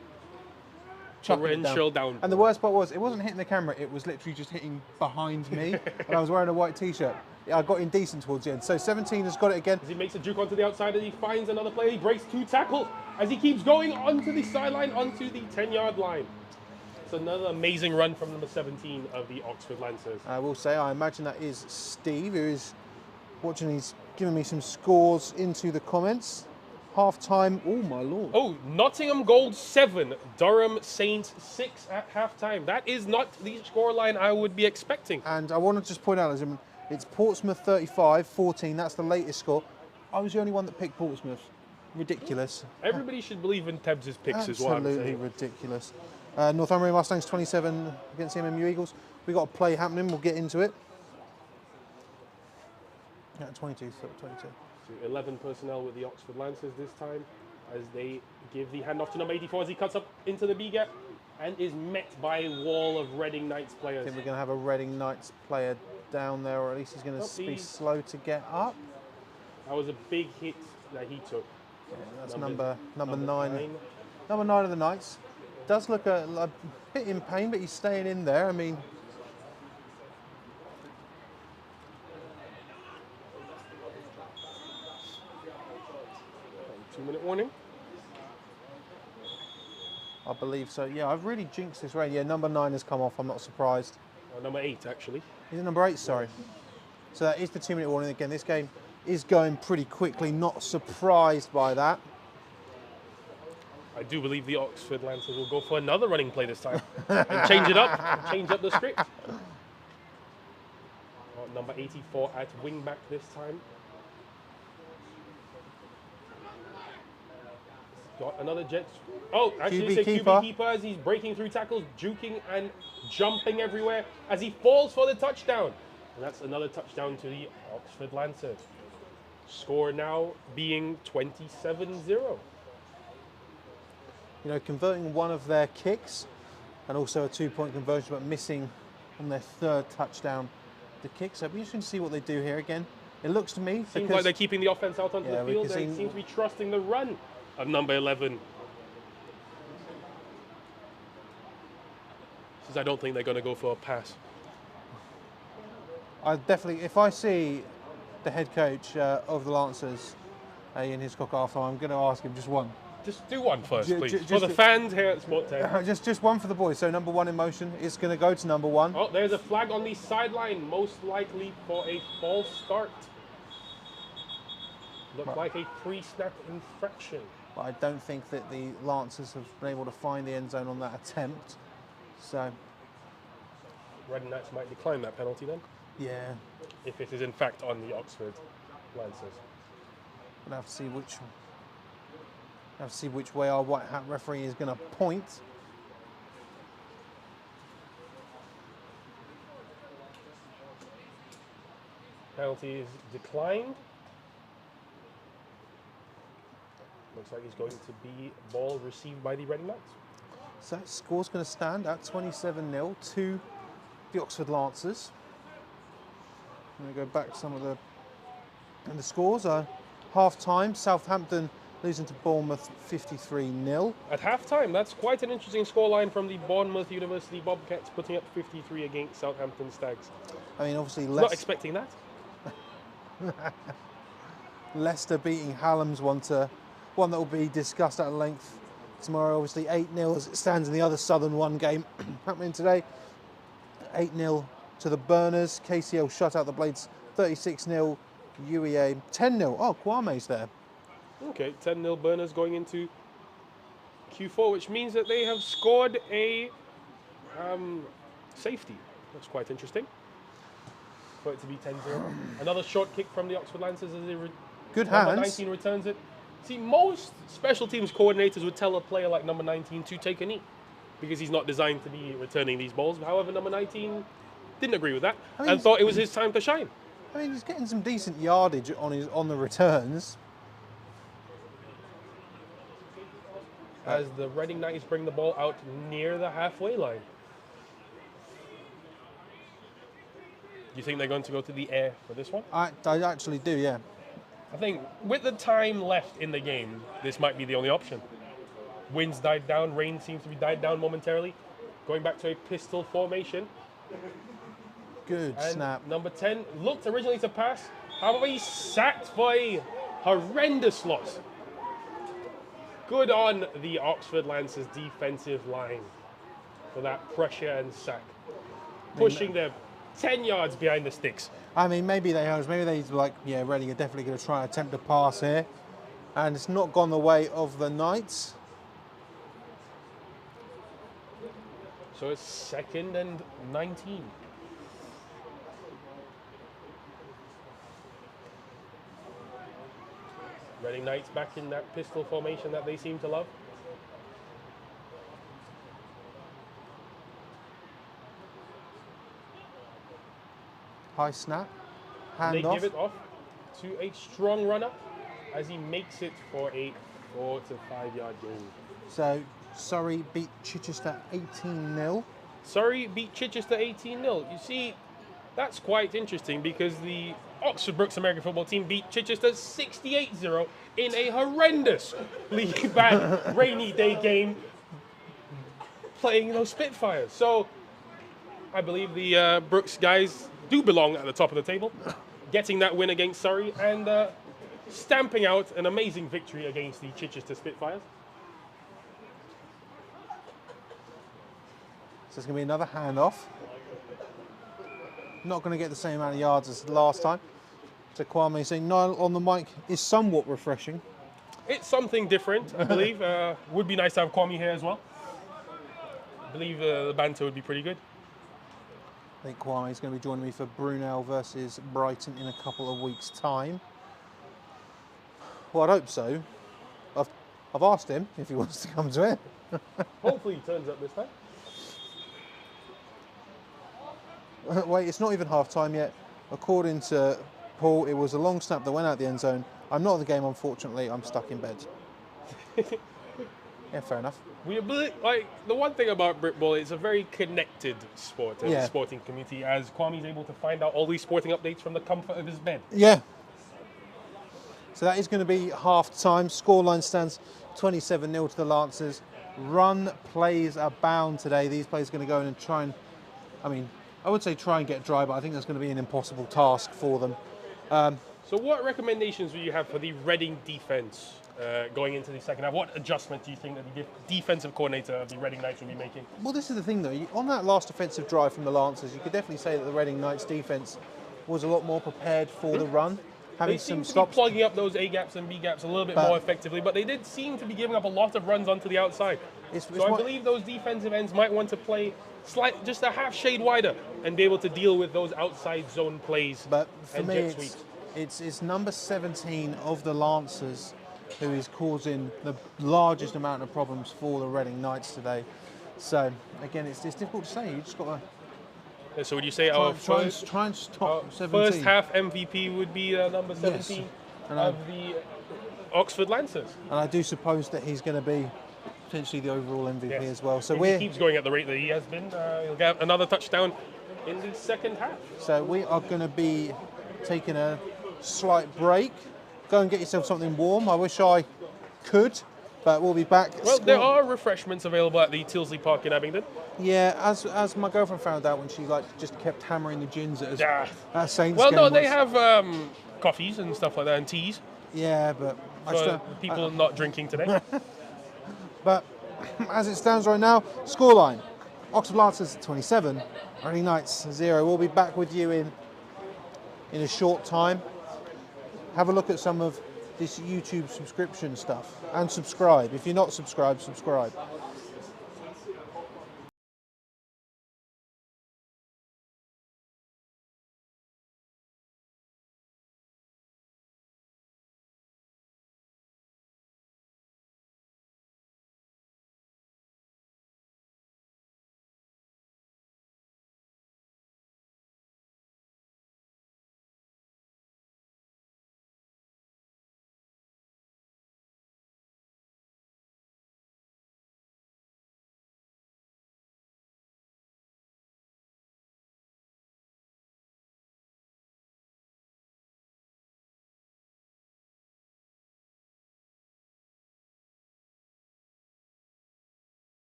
The rain down. And the worst part was, it wasn't hitting the camera, it was literally just hitting behind me. And I was wearing a white t-shirt. I got indecent towards the end. So 17 has got it again. As he makes a juke onto the outside and he finds another player, he breaks 2 tackles as he keeps going onto the sideline, onto the 10-yard line. It's another amazing run from number 17 of the Oxford Lancers. I will say, I imagine that is Steve, who is watching. He's giving me some scores into the comments. Half-time, oh my lord. Oh, Nottingham Gold 7, Durham Saints 6 at half-time. That is not the scoreline I would be expecting. And I want to just point out, it's Portsmouth 35, 14, that's the latest score. I was the only one that picked Portsmouth. Ridiculous. Everybody should believe in Tebs' picks as well. Absolutely ridiculous. Northumbria Mustangs 27 against the MMU Eagles. We've got a play happening, we'll get into it. Yeah, 22. So 11 personnel with the Oxford Lancers this time as they give the handoff to number 84 as he cuts up into the B gap and is met by a wall of Reading Knights players. I think we're going to have a Reading Knights player down there, or at least he's going to be slow to get up. That was a big hit that he took. Yeah, that's number 9. Number 9 of the Knights. Does look a bit in pain, but he's staying in there. I mean, 2-minute warning. I believe so. Yeah, I've really jinxed this rain. Yeah, number 9 has come off. I'm not surprised. Number 8, actually. Is it number 8? Sorry. So that is the 2-minute warning. Again, this game is going pretty quickly. Not surprised by that. I do believe the Oxford Lancers will go for another running play this time and change it up, change up the script. Number 84 at wing back this time. Got another jet. Oh, actually, it's a QB keeper as he's breaking through tackles, juking and jumping everywhere as he falls for the touchdown. And that's another touchdown to the Oxford Lancers. Score now being 27-0. You know, converting one of their kicks and also a 2-point conversion, but missing on their third touchdown the kick. So it'll be interesting to see what they do here again. It looks to me... Seems like they're keeping the offense out onto the field. They seem to be trusting the run of number 11. Says I don't think they're going to go for a pass. I definitely, if I see the head coach of the Lancers in his cock after, I'm going to ask him just one. Just do one first, please. For the fans here at Sport 10. just one for the boys. So number 1 in motion. It's going to go to number 1. Oh, there's a flag on the sideline, most likely for a false start. Looks like a pre-snap infraction. But I don't think that the Lancers have been able to find the end zone on that attempt. So Red Knights might decline that penalty then. Yeah. If it is in fact on the Oxford Lancers. We'll have to see which way our white hat referee is going to point. Penalty is declined. Looks like it's going to be ball received by the Red Knights. So that score's going to stand at 27-0 to the Oxford Lancers. I'm going to go back to some of the scores. Half time, Southampton losing to Bournemouth 53-0. At half time, that's quite an interesting scoreline from the Bournemouth University Bobcats, putting up 53 against Southampton Stags. I mean, obviously, not expecting that. Leicester beating Hallam's one that will be discussed at length tomorrow. Obviously 8-0 as it stands in the other Southern 1 game happening today. 8-0 to the Burners. KCL shut out the Blades 36-0. UEA 10-0. Oh, Kwame's there. Okay, 10-0 Burners going into Q4, which means that they have scored a safety. That's quite interesting. For it to be 10-0. Another short kick from the Oxford Lancers as they good hands. Number 19 returns it. See, most special teams coordinators would tell a player like number 19 to take a knee because he's not designed to be returning these balls. However, number 19 didn't agree with that and thought it was his time to shine. I mean, he's getting some decent yardage on the returns. As the Reading Knights bring the ball out near the halfway line. Do you think they're going to go to the air for this one? I actually do, yeah. I think with the time left in the game, this might be the only option. Winds died down, rain seems to be died down momentarily. Going back to a pistol formation. Good and snap. Number 10 looked originally to pass. However, he's sacked for a horrendous loss. Good on the Oxford Lancers defensive line for that pressure and sack. Pushing them 10 yards behind the sticks. I mean, maybe they like, yeah, Reading are definitely going to try and attempt a pass here. And it's not gone the way of the Knights. So it's 2nd and 19. Reading Knights back in that pistol formation that they seem to love. High snap, hand they off. Give it off to a strong runner as he makes it for a 4 to 5 yard gain. So Surrey beat Chichester 18-0. Surrey beat Chichester 18-0. You see, that's quite interesting because the Oxford BUCS American football team beat Chichester 68-0 in a horrendously bad rainy day game playing those Spitfires. So I believe the BUCS guys do belong at the top of the table, getting that win against Surrey and stamping out an amazing victory against the Chichester Spitfires. So it's going to be another handoff. Not going to get the same amount of yards as last time. So Kwame saying Niall on the mic is somewhat refreshing. It's something different, I believe. Would be nice to have Kwame here as well. I believe the banter would be pretty good. I think Kwame is going to be joining me for Brunel versus Brighton in a couple of weeks' time. Well, I'd hope so. I've asked him if he wants to come to it. Hopefully he turns up this time. Wait, it's not even half time yet. According to Paul, it was a long snap that went out the end zone. I'm not at the game, unfortunately. I'm stuck in bed. Yeah, fair enough. Like the one thing about Britball, it's a very connected sport as a sporting community, as Kwame's able to find out all these sporting updates from the comfort of his bed. Yeah. So that is going to be half time. Scoreline stands 27-0 to the Lancers. Run plays abound today. These players are going to go in and try and, I would say try and get dry, but I think that's going to be an impossible task for them. So what recommendations would you have for the Reading defence going into the second half? What adjustment do you think that the defensive coordinator of the Reading Knights will be making? Well, this is the thing though. On that last offensive drive from the Lancers, you could definitely say that the Reading Knights defence was a lot more prepared for the run. Having some stops, plugging up those A gaps and B gaps a little bit more effectively, but they did seem to be giving up a lot of runs onto the outside. So I believe those defensive ends might want to play just a half shade wider and be able to deal with those outside zone plays. But for me, it's number 17 of the Lancers who is causing the largest amount of problems for the Reading Knights today. So again, it's difficult to say. You just got to. So would you say try and stop 17? First half MVP would be number 17 of the Oxford Lancers? And I do suppose that he's going to be potentially the overall MVP as well. So if he keeps going at the rate that he has been, he'll get another touchdown in the second half. So we are going to be taking a slight break. Go and get yourself something warm. I wish I could. But we'll be back. Well, there are refreshments available at the Tilsley Park in Abingdon. Yeah, as my girlfriend found out when she just kept hammering the gins at us. At Saints well, no, they have coffees and stuff like that and teas. Yeah, but for people not drinking today. But as it stands right now, scoreline: Oxford Lancers 27, Reading Knights 0. We'll be back with you in a short time. Have a look at some of this YouTube subscription stuff and subscribe. If you're not subscribed, subscribe.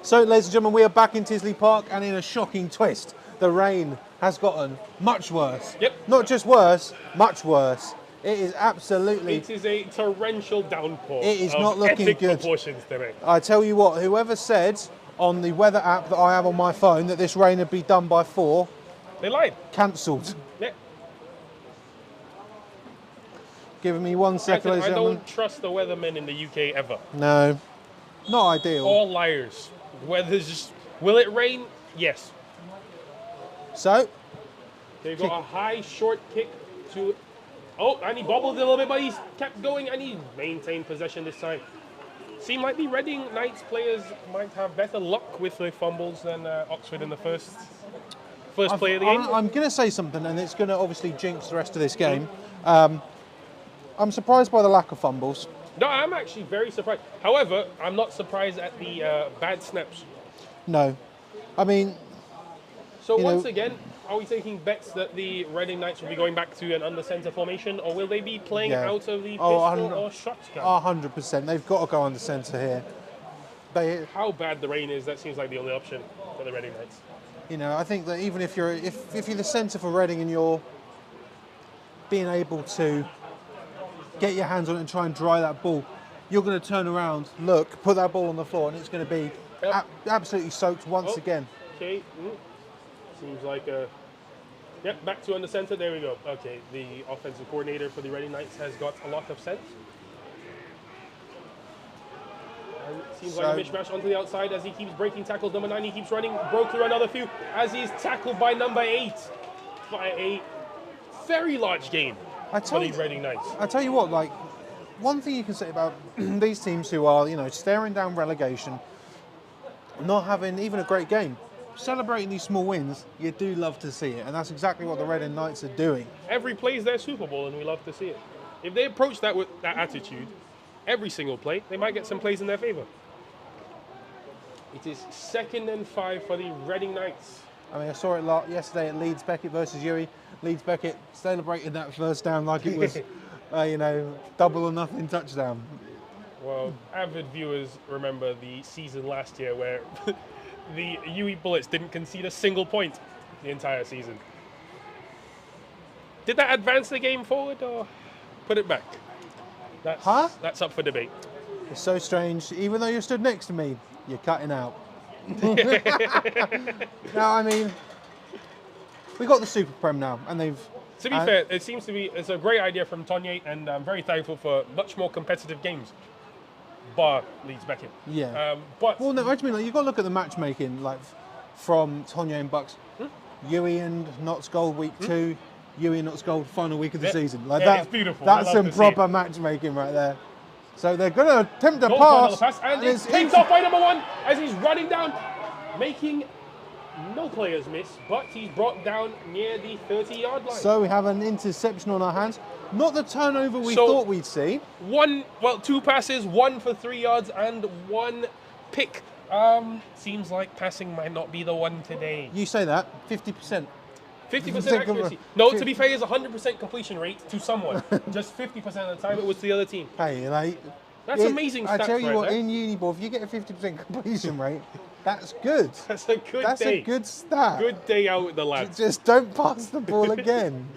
So, ladies and gentlemen, we are back in Tisley Park, and in a shocking twist, the rain has gotten much worse. Yep. Not just worse, much worse. It is absolutely... It is a torrential downpour. It is of not looking epic good. Proportions today. I tell you what, whoever said on the weather app that I have on my phone that this rain would be done by 4... They lied. Cancelled. Yeah. Giving me 1 second, ladies I and gentlemen. don't trust the weathermen in the UK ever. No. Not ideal. All liars. Weather's just... Will it rain? Yes. So... They've got a high short kick to... Oh, and he bobbled a little bit, but he's kept going and he maintained possession this time. Seemed like the Reading Knights players might have better luck with the fumbles than Oxford in the first play of the game. I'm going to say something, and it's going to obviously jinx the rest of this game. I'm surprised by the lack of fumbles. No, I'm actually very surprised. However, I'm not surprised at the bad snaps. No. I mean... So once again, are we taking bets that the Reading Knights will be going back to an under-centre formation, or will they be playing out of the pistol or shotgun? 100%. They've got to go under centre here. How bad the rain is, that seems like the only option for the Reading Knights. You know, I think that even if you're the centre for Reading and you're being able to get your hands on it and try and dry that ball, you're going to turn around, look, put that ball on the floor, and it's going to be absolutely soaked once again. Okay. Seems like yep, back to under centre. There we go. Okay, the offensive coordinator for the Reading Knights has got a lot of sense. And it seems like a mishmash onto the outside as he keeps breaking tackles. Number 9, he keeps running, broke through another few as he's tackled by number 8 by a very large gain for the Reading Knights. I tell you what, like, one thing you can say about these teams who are, you know, staring down relegation, not having even a great game, celebrating these small wins, you do love to see it, and that's exactly what the Reading Knights are doing. Every play is their Super Bowl, and we love to see it. If they approach that with that attitude, every single play, they might get some plays in their favour. It is 2nd and 5 for the Reading Knights. I mean, I saw it yesterday at Leeds Beckett versus Uwe. Leeds Beckett celebrated that first down like it was, you know, double or nothing touchdown. Well, avid viewers remember the season last year where the UE Bullets didn't concede a single point the entire season. Did that advance the game forward or put it back? That's up for debate. It's so strange. Even though you stood next to me, you're cutting out. No, I mean, we got the Super Prem now, and they've... To be fair, it seems to be... It's a great idea from Tonye, and I'm very thankful for much more competitive games. Bar Leeds Beckett. Yeah. But well, no, I mean, like, you've got to look at the matchmaking, like, from Tonye and BUCS. Uwe and Notts Gold week 2, Uwe and Notts Gold final week of the season. Like that, it's beautiful. That's some proper matchmaking right there. So they're going to attempt a pass. And it's picked off by number 1 as he's running down, making no players miss, but he's brought down near the 30-yard line. So we have an interception on our hands. Not the turnover we thought we'd see. 2 passes, 1 for 3 yards, and 1 pick. Seems like passing might not be the one today. You say that, 50%. 50% accuracy. No, to be fair, it's 100% completion rate to someone. Just 50% of the time it was to the other team. Hey, like... That's amazing stats. I tell you what, there. in Uniball, if you get a 50% completion rate, that's good. That's a good day. That's a good stat. Good day out with the lads. Just don't pass the ball again.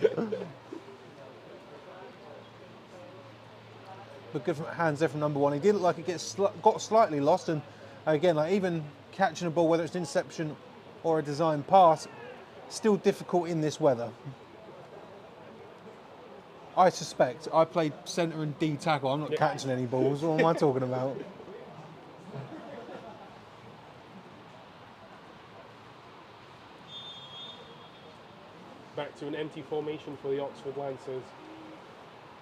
But good hands there from number 1. He did look like he got slightly lost, and again, like even catching a ball, whether it's an interception or a designed pass, still difficult in this weather. I suspect I played centre and D tackle. I'm not catching any balls. What am I talking about? Back to an empty formation for the Oxford Lancers.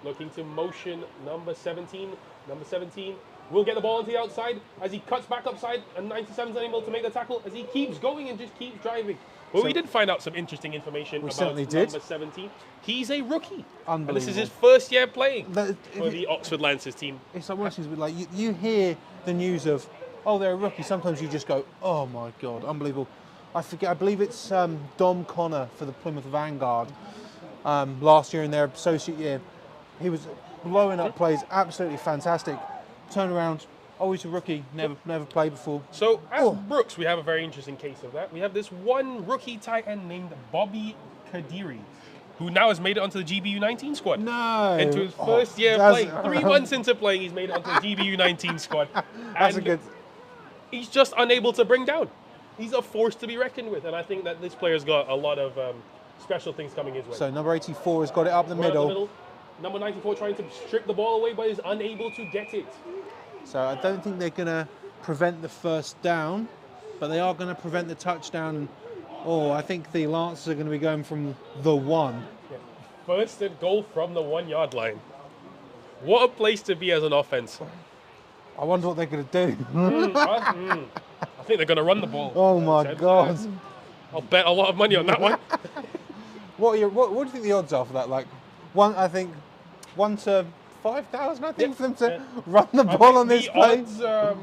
Looking to motion number 17. Number 17 will get the ball onto the outside as he cuts back upside, and 97's unable to make the tackle as he keeps going and just keeps driving. Well, we did find out some interesting information about number 17. He's a rookie. Unbelievable. And this is his first year playing for the Oxford Lancers team. It's like one of those things, like you hear the news of, oh, they're a rookie. Sometimes you just go, oh my God, unbelievable. I forget, I believe it's Dom Connor for the Plymouth Vanguard last year in their associate year. He was blowing up plays, absolutely fantastic. Turn around, Oh, he's a rookie. Never played before. So at BUCS, we have a very interesting case of that. We have this one rookie tight end named Bobby Kadiri, who now has made it onto the GBU19 squad. No. Into his first year playing. 3 months into playing, he's made it onto the GBU19 squad. That's a good... He's just unable to bring down. He's a force to be reckoned with, and I think that this player's got a lot of special things coming his way. So number 84 has got it up the middle. Number 94 trying to strip the ball away, but is unable to get it. So I don't think they're going to prevent the first down, but they are going to prevent the touchdown. Oh, I think the Lancers are going to be going from the 1. Yeah. First and goal from the 1 yard line. What a place to be as an offense. I wonder what they're going to do. I think they're going to run the ball. Oh my God. I'll bet a lot of money on that one. What do you think the odds are for that? Like, I think 1 to 5,000, I think, for them to run the ball on this play. Odds, the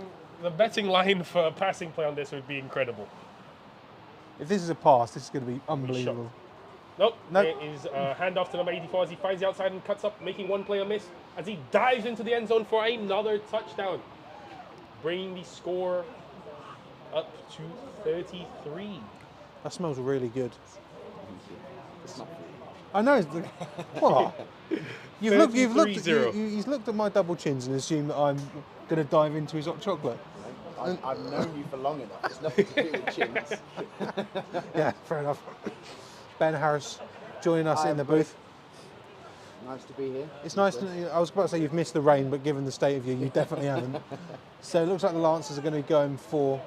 betting line for a passing play on this would be incredible. If this is a pass, this is going to be unbelievable. Nope. It is a handoff to number 84 as he finds the outside and cuts up, making one player miss as he dives into the end zone for another touchdown, bringing the score up to 33. That smells really good. I know. What? He's looked at my double chins and assumed that I'm going to dive into his hot chocolate. I've known you for long enough. It's nothing to do with chins. Yeah, fair enough. Ben Harris joining us in the booth. Nice to be here. It's nice. I was about to say you've missed the rain, but given the state of you definitely haven't. So it looks like the Lancers are going to be going for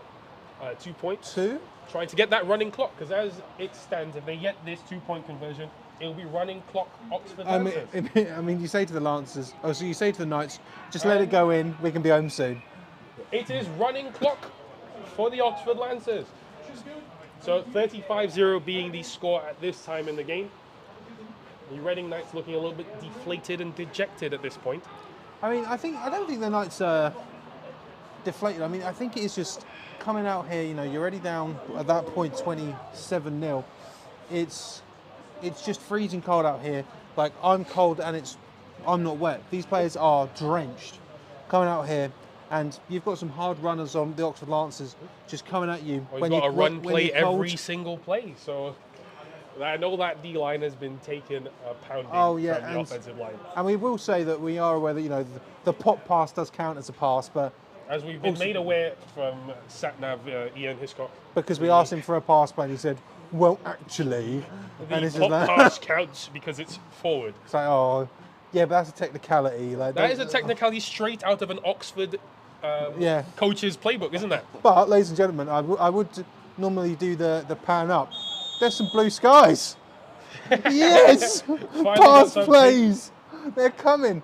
2 points. 2? Trying to get that running clock, because as it stands, if they get this 2-point conversion, it'll be running clock Oxford Lancers. I mean, you say to the Lancers, so you say to the Knights, just let it go in, we can be home soon. It is running clock for the Oxford Lancers. So 35-0 being the score at this time in the game. The Reading Knights looking a little bit deflated and dejected at this point. I mean, I don't think the Knights are deflated. I mean, I think it is just coming out here, you're already down at that point 27-0. It's just freezing cold out here. Like, I'm cold and I'm not wet. These players are drenched coming out here, and you've got some hard runners on the Oxford Lancers just coming at you. Well, you've got a run play every single play, so I know that D-line has been taken a pounding from the offensive line. And we will say that we are aware that, the pop pass does count as a pass, but as we've been made aware from Satnav Ian Hiscock. Because we asked him for a pass play and he said, well, actually. The pop pass counts because it's forward. It's like, oh, yeah, but that's a technicality. Like, that is a technicality straight out of an Oxford coach's playbook, isn't that? But, ladies and gentlemen, I would normally do the pan up. There's some blue skies. Yes! Pass plays. They're coming.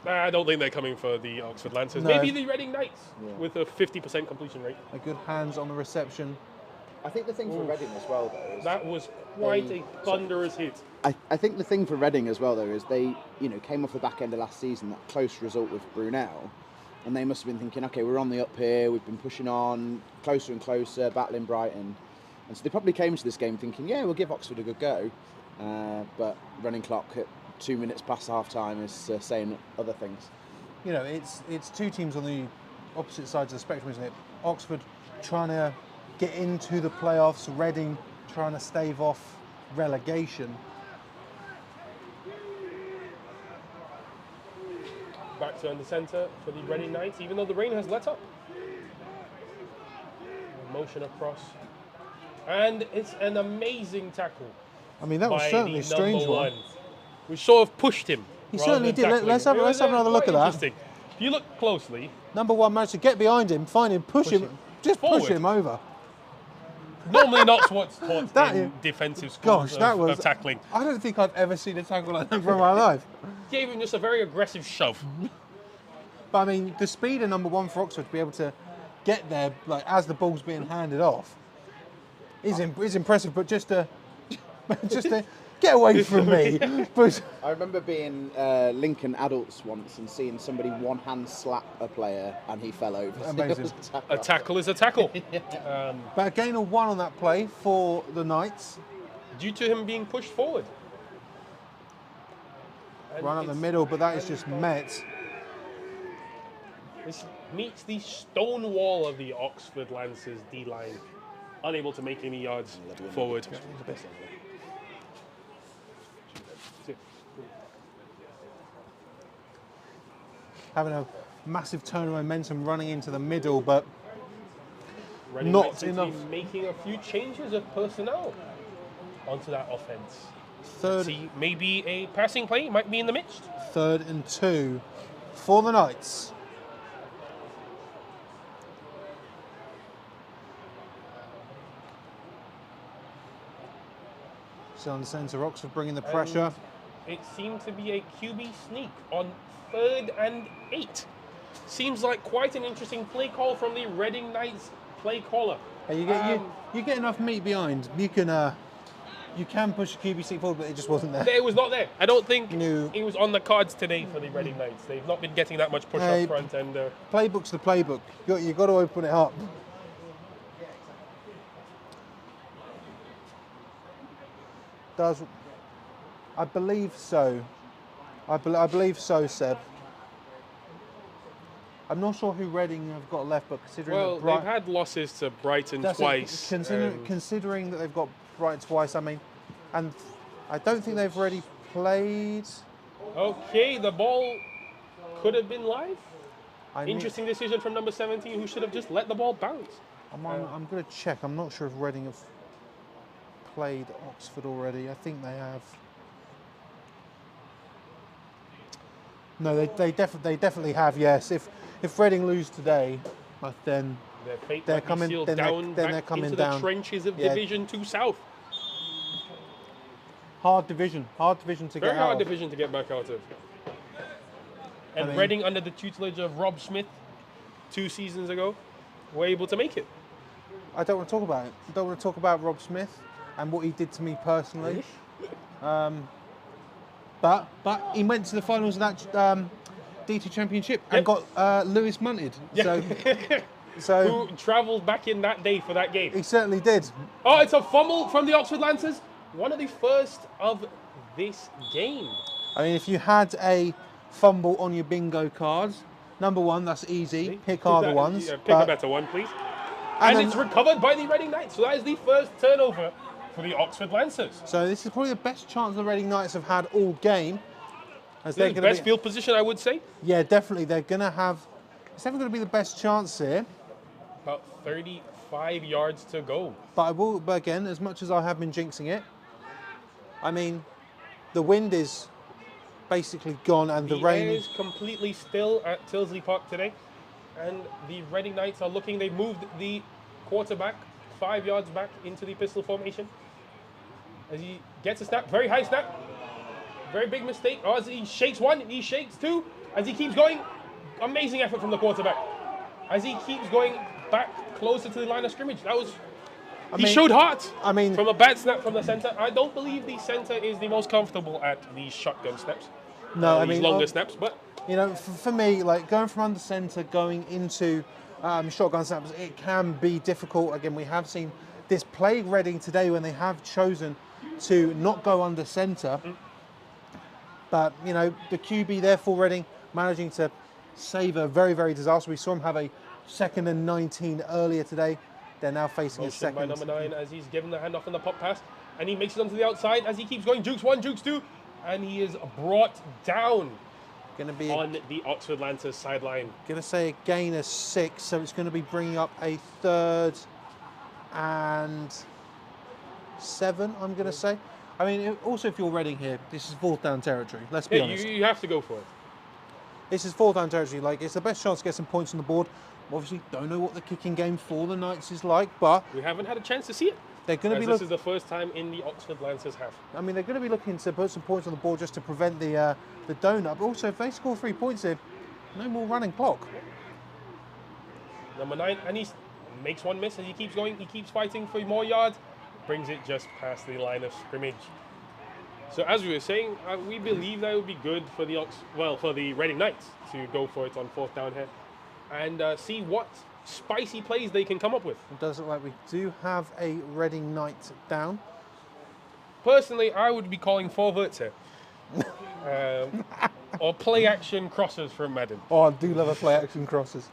I don't think they're coming for the Oxford Lancers. No. Maybe the Reading Knights with a 50% completion rate. A good hands on the reception. I think the thing for Reading as well, though, is that was quite a thunderous hit. I think the thing for Reading as well, though, is they came off the back end of last season, that close result with Brunel, and they must have been thinking, okay, we're on the up here, we've been pushing on, closer and closer, battling Brighton. And so they probably came to this game thinking, yeah, we'll give Oxford a good go. But running clock at 2 minutes past half time is saying other things. It's two teams on the opposite sides of the spectrum, isn't it? Oxford trying to get into the playoffs, Reading trying to stave off relegation. Back to under centre for the Reading Knights, even though the rain has let up. Motion across. And it's an amazing tackle. I mean, that was certainly a strange one. We sort of pushed him. He certainly did. Let's have another look at that. If you look closely, number 1 managed to get behind him, find him, push him, just forward. Push him over. Normally not what's taught in defensive schools of tackling. I don't think I've ever seen a tackle like that in my life. Gave him just a very aggressive shove. But I mean, the speed of number 1 for Oxford to be able to get there, like as the ball's being handed off, is impressive. But just to get away from me. But I remember being Lincoln Adults once and seeing somebody one hand slap a player and he fell over. Amazing. A tackle is a tackle. But a gain of 1 on that play for the Knights. Due to him being pushed forward. Run up the middle, but that is just met. meets the stone wall of the Oxford Lancers D-line, unable to make any yards forward. Having a massive turn of momentum running into the middle, but Reading not might seem to enough. be making a few changes of personnel onto that offense. Third, See, maybe a passing play might be in the midst. 3rd and 2 for the Knights. Still on the centre, Oxford bringing the pressure. And it seemed to be a QB sneak on 3rd and 8. Seems like quite an interesting play call from the Reading Knights play caller. Hey, you get enough meat behind, you can push a QB sneak forward, but it just wasn't there. It was not there. I don't think No. it was on the cards today for the Reading Knights. They've not been getting that much push Hey, up front. And playbook's the playbook. You got to open it up. I believe so. I believe so, Seb. I'm not sure who Reading have got left, but considering well, that they've had losses to Brighton twice. Considering that they've got Brighton twice, I mean, and I don't think they've already played. Okay, the ball could have been live. I mean, Interesting decision from number 17, who should have just let the ball bounce. I'm going to check. I'm not sure if Reading have played Oxford already. I think they have. No, they definitely have. Yes, if Reading lose today, then Their fate they're might be coming. sealed Then down they're back coming into down. the trenches of Yeah. Division 2 South. Hard division to Very get hard out. division to get back out of. And I mean- Reading, under the tutelage of Rob Smith 2 seasons ago, were able to make it. I don't want to talk about it. I don't want to talk about Rob Smith and what he did to me personally. But he went to the finals of that D2 Championship and got Lewis munted. So Who travelled back in that day for that game. he certainly did. Oh, it's a fumble from the Oxford Lancers. One of the first of this game. I mean, if you had a fumble on your bingo cards, number one, that's easy. Pick harder ones. Yeah, pick but- a better one, please. And And then- it's recovered by the Reading Knights. So that is the first turnover for the Oxford Lancers. So this is probably the best chance the Reading Knights have had all game. As This they're is going best to be, field position, I would say. yeah, definitely. They're going to have. It's never going to be the best chance here. About 35 yards to go. But again, as much as I have been jinxing it, I mean, the wind is basically gone and the rain air is completely still at Tilsley Park today. And the Reading Knights are looking, they've moved the quarterback 5 yards back into the pistol formation. As he gets a snap, very high snap. Very big mistake. Oh, as he shakes one, he shakes two. As he keeps going, amazing effort from the quarterback. As he keeps going back closer to the line of scrimmage. He showed heart. I mean, From a bad snap from the center. I don't believe the center is the most comfortable at these shotgun snaps. no, I These mean, longer snaps, but you know, for me, like going from under centre, going into shotgun snaps, it can be difficult. Again, we have seen this plague Reading today when they have chosen to not go under centre. But, you know, the QB there for Reading managing to save a very, very disaster. We saw him have a 2nd and 19 earlier today. They're now facing a motion second. by number 9 as he's given the handoff in the pop pass. And he makes it onto the outside as he keeps going. Jukes 1, Jukes 2. And he is brought down Going to be on the Oxford Lancers sideline. going to say a gain of 6, so it's going to be bringing up a 3rd and 7. I'm going to say. I mean, also if you're Reading here, this is 4th down territory. Let's be Yeah, honest. you have to go for it. This is 4th down territory. Like, it's the best chance to get some points on the board. Obviously, don't know what the kicking game for the Knights is like, but We haven't had a chance to see it. they're going to be This looking. is the first time in the Oxford Lancers have. I mean, they're going to be looking to put some points on the board just to prevent the donut. But also, if they score 3 points here, no more running clock. Number 9, and he makes one miss and he keeps going. He keeps fighting for more yards. Brings it just past the line of scrimmage. So as we were saying, we believe that would be good for the Reading Knights to go for it on 4th down here and see what spicy plays they can come up with. It does look like we do have a Reading Knight down. Personally, I would be calling forwards here. Or play action crosses from Madden. Oh, I do love a play action crosses.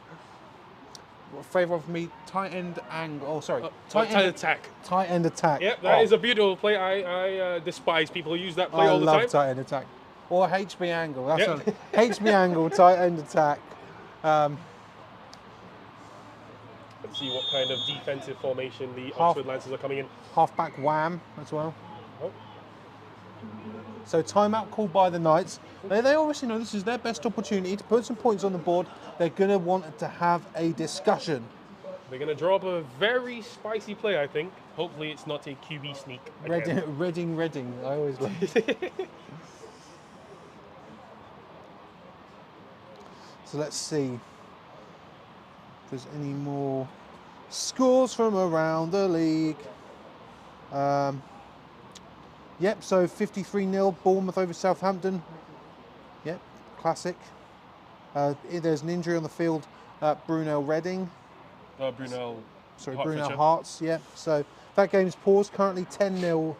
favour of me, tight end angle. Oh, sorry. Tight end attack. Tight end attack. Yep, that is a beautiful play. I despise people who use that play all the time. I love tight end attack. Or HB angle. That's HB angle, tight end attack. Let's see what kind of defensive formation the Oxford Lancers are coming in. Halfback wham as well. Oh. So timeout called by the Knights. They obviously know this is their best opportunity to put some points on the board. They're going to want to have a discussion. They're going to draw up a very spicy play, I think. Hopefully it's not a QB sneak again. Reading. I always love So let's see if there's any more scores from around the league. Yep, so 53-0, Bournemouth over Southampton. Yep, classic. There's an injury on the field at Brunel Reading. Brunel Hearts, yep. So that game's paused, currently 10-0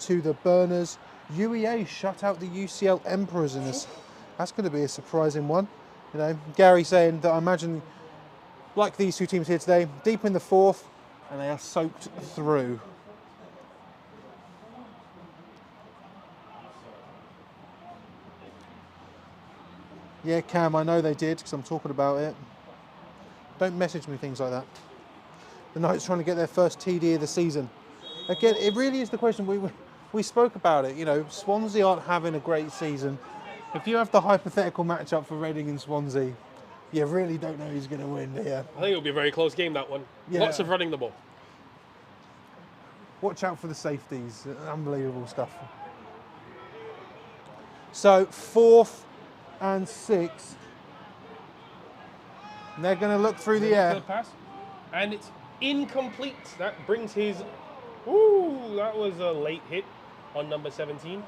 to the Burners. UEA shut out the UCL Emperors in this. That's going to be a surprising one. You know, Gary saying that I imagine, like these two teams here today, deep in the fourth, and they are soaked through. Yeah, Cam, I know they did because I'm talking about it. Don't message me things like that. The Knights trying to get their first TD of the season. Again, it really is the question. We spoke about it. You know, Swansea aren't having a great season. If you have the hypothetical matchup for Reading and Swansea, you really don't know who's going to win here. I think it'll be a very close game, that one. Yeah. Lots of running the ball. Watch out for the safeties. Unbelievable stuff. So, 4th and 6th. They're going to look through the air. Pass. And it's incomplete. That brings his... Ooh, that was a late hit on number 17.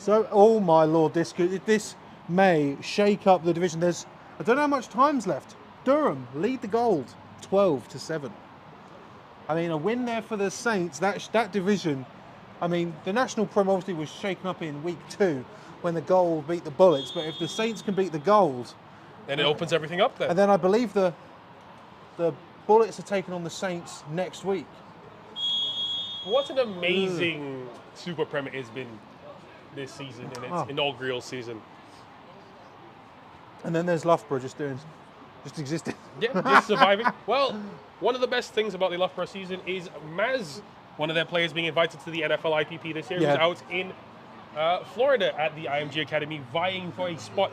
So, oh my lord, this may shake up the division. I don't know how much time's left. Durham lead the Gold, 12-7. I mean, a win there for the Saints. That division. I mean, the National Prem obviously was shaken up in week 2 when the Gold beat the Bullets. But if the Saints can beat the Gold, then it opens everything up. Then. And then I believe the Bullets are taking on the Saints next week. What an amazing Super Prem it has been this season, in its inaugural season. And then there's Loughborough just existing. Yeah, just surviving. Well, one of the best things about the Loughborough season is Maz, one of their players being invited to the NFL IPP this year, who's out in Florida at the IMG Academy, vying for a spot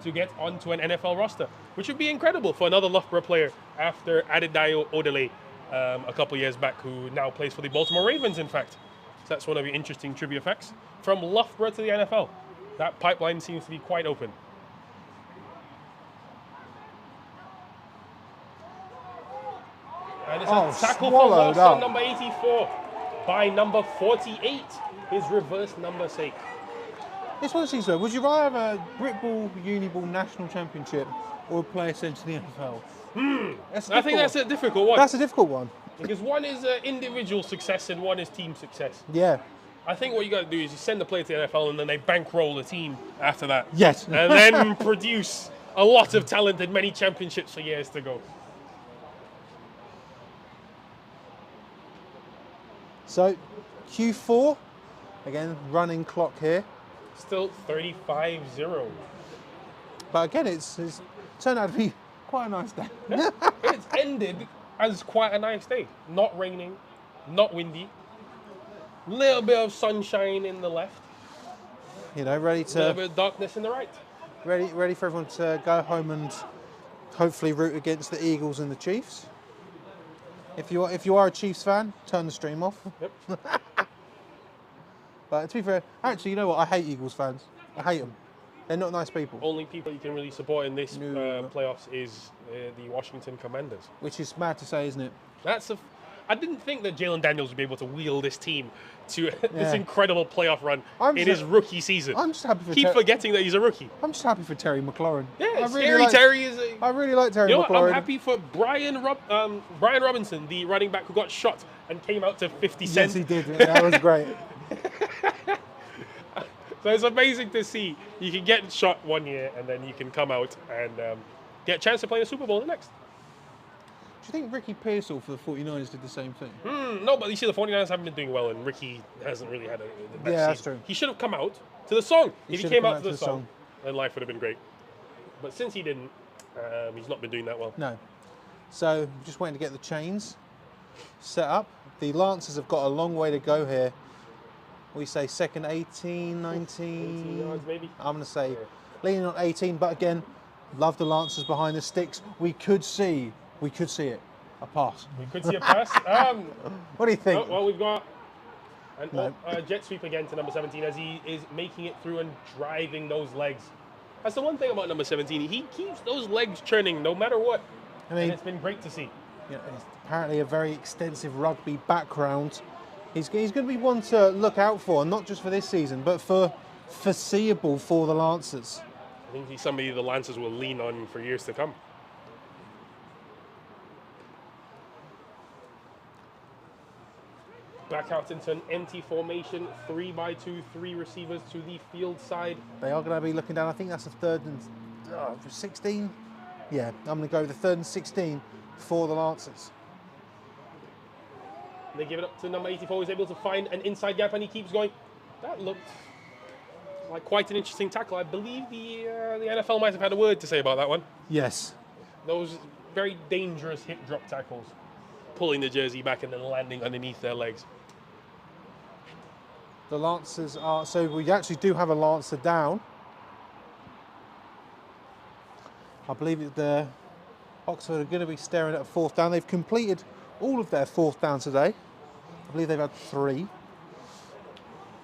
to get onto an NFL roster, which would be incredible for another Loughborough player after Adedayo Odele a couple years back, who now plays for the Baltimore Ravens, in fact. So that's one of the interesting trivia facts. From Loughborough to the NFL, that pipeline seems to be quite open. And it's a tackle for loss on number 84 by number 48, his reverse number sake. It's one of these, though. Would you rather have a Britball Uniball National Championship or play essentially the NFL? I think that's a difficult one. That's a difficult one. Because one is individual success and one is team success. Yeah. I think what you got to do is you send the player to the NFL and then they bankroll the team after that. Yes. And then produce a lot of talent and many championships for years to go. So, Q4, again, running clock here. Still 35-0. But again, it's turned out to be quite a nice day. Yeah. It's ended as quite a nice day. Not raining, not windy. Little bit of sunshine in the left. You know, ready to... A little bit of darkness in the right. Ready for everyone to go home and hopefully root against the Eagles and the Chiefs. If you are a Chiefs fan, turn the stream off. Yep. But to be fair, actually, you know what? I hate Eagles fans. I hate them. They're not nice people. Only people you can really support in this playoffs is the Washington Commanders. Which is mad to say, isn't it? I didn't think that Jalen Daniels would be able to wheel this team to this incredible playoff run in his rookie season. I'm just happy for Keep forgetting that he's a rookie. I'm just happy for Terry McLaurin. Yeah, Terry is a... I really like Terry McLaurin. I'm happy for Brian Robinson, the running back who got shot and came out to 50 cents. Yes, he did. That was great. So it's amazing to see. You can get shot one year and then you can come out and get a chance to play in the Super Bowl the next. Do you think Ricky Pearsall for the 49ers did the same thing? No, but you see the 49ers haven't been doing well and Ricky hasn't really had the best season. That's true. He should have come out to the song. If he came out to the song, then life would have been great. But since he didn't, he's not been doing that well. No. So just waiting to get the chains set up. The Lancers have got a long way to go here. We say second 18, 19. 18 yards maybe. I'm going to say leaning on 18, but again, love the Lancers behind the sticks. We could see it. A pass. We could see a pass. What do you think? Oh, well, we've got a jet sweep again to number 17 as he is making it through and driving those legs. That's the one thing about number 17. He keeps those legs churning no matter what. I mean, and it's been great to see. Yeah, apparently a very extensive rugby background. He's going to be one to look out for, not just for this season, but for foreseeable for the Lancers. I think he's somebody the Lancers will lean on for years to come. Back out into an empty formation, 3-by-2, 3 receivers to the field side. They are going to be looking down. I think that's a 3rd and 16. Yeah, I'm going to go with the 3rd and 16 for the Lancers. They give it up to number 84. He's able to find an inside gap and he keeps going. That looked like quite an interesting tackle. I believe the NFL might have had a word to say about that one. Yes. Those very dangerous hip drop tackles, pulling the jersey back and then landing underneath their legs. The Lancers are, so we actually do have a Lancer down. I believe the Oxford are going to be staring at a 4th down. They've completed all of their 4th down today. I believe they've had 3.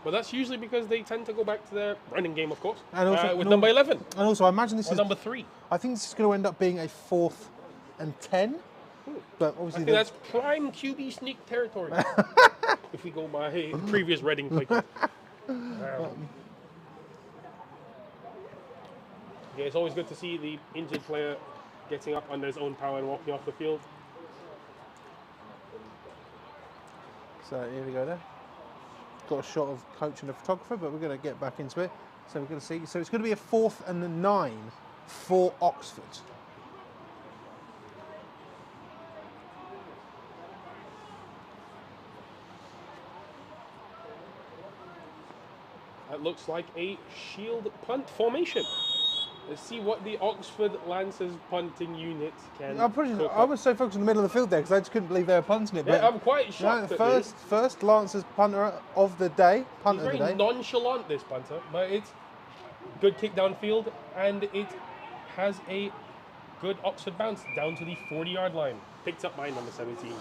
But that's usually because they tend to go back to their running game, of course, and also, with number 11. And also, I imagine this is number 3. I think this is going to end up being a 4th and 10. But obviously, I think that's prime QB sneak territory. If we go by previous Reading play. Yeah, it's always good to see the injured player getting up under his own power and walking off the field. So here we go there. Got a shot of coach and a photographer, but we're going to get back into it. So we're going to see. So it's going to be a 4th and a 9 for Oxford. That looks like a shield punt formation. Let's see what the Oxford Lancers punting unit can. I was so focused on the middle of the field there because I just couldn't believe they were punting it. Yeah, I'm quite shocked. First Lancers punter of the day. He's very nonchalant, this punter, but it's good kick downfield and it has a good Oxford bounce down to the 40-yard line. Picked up by number 17.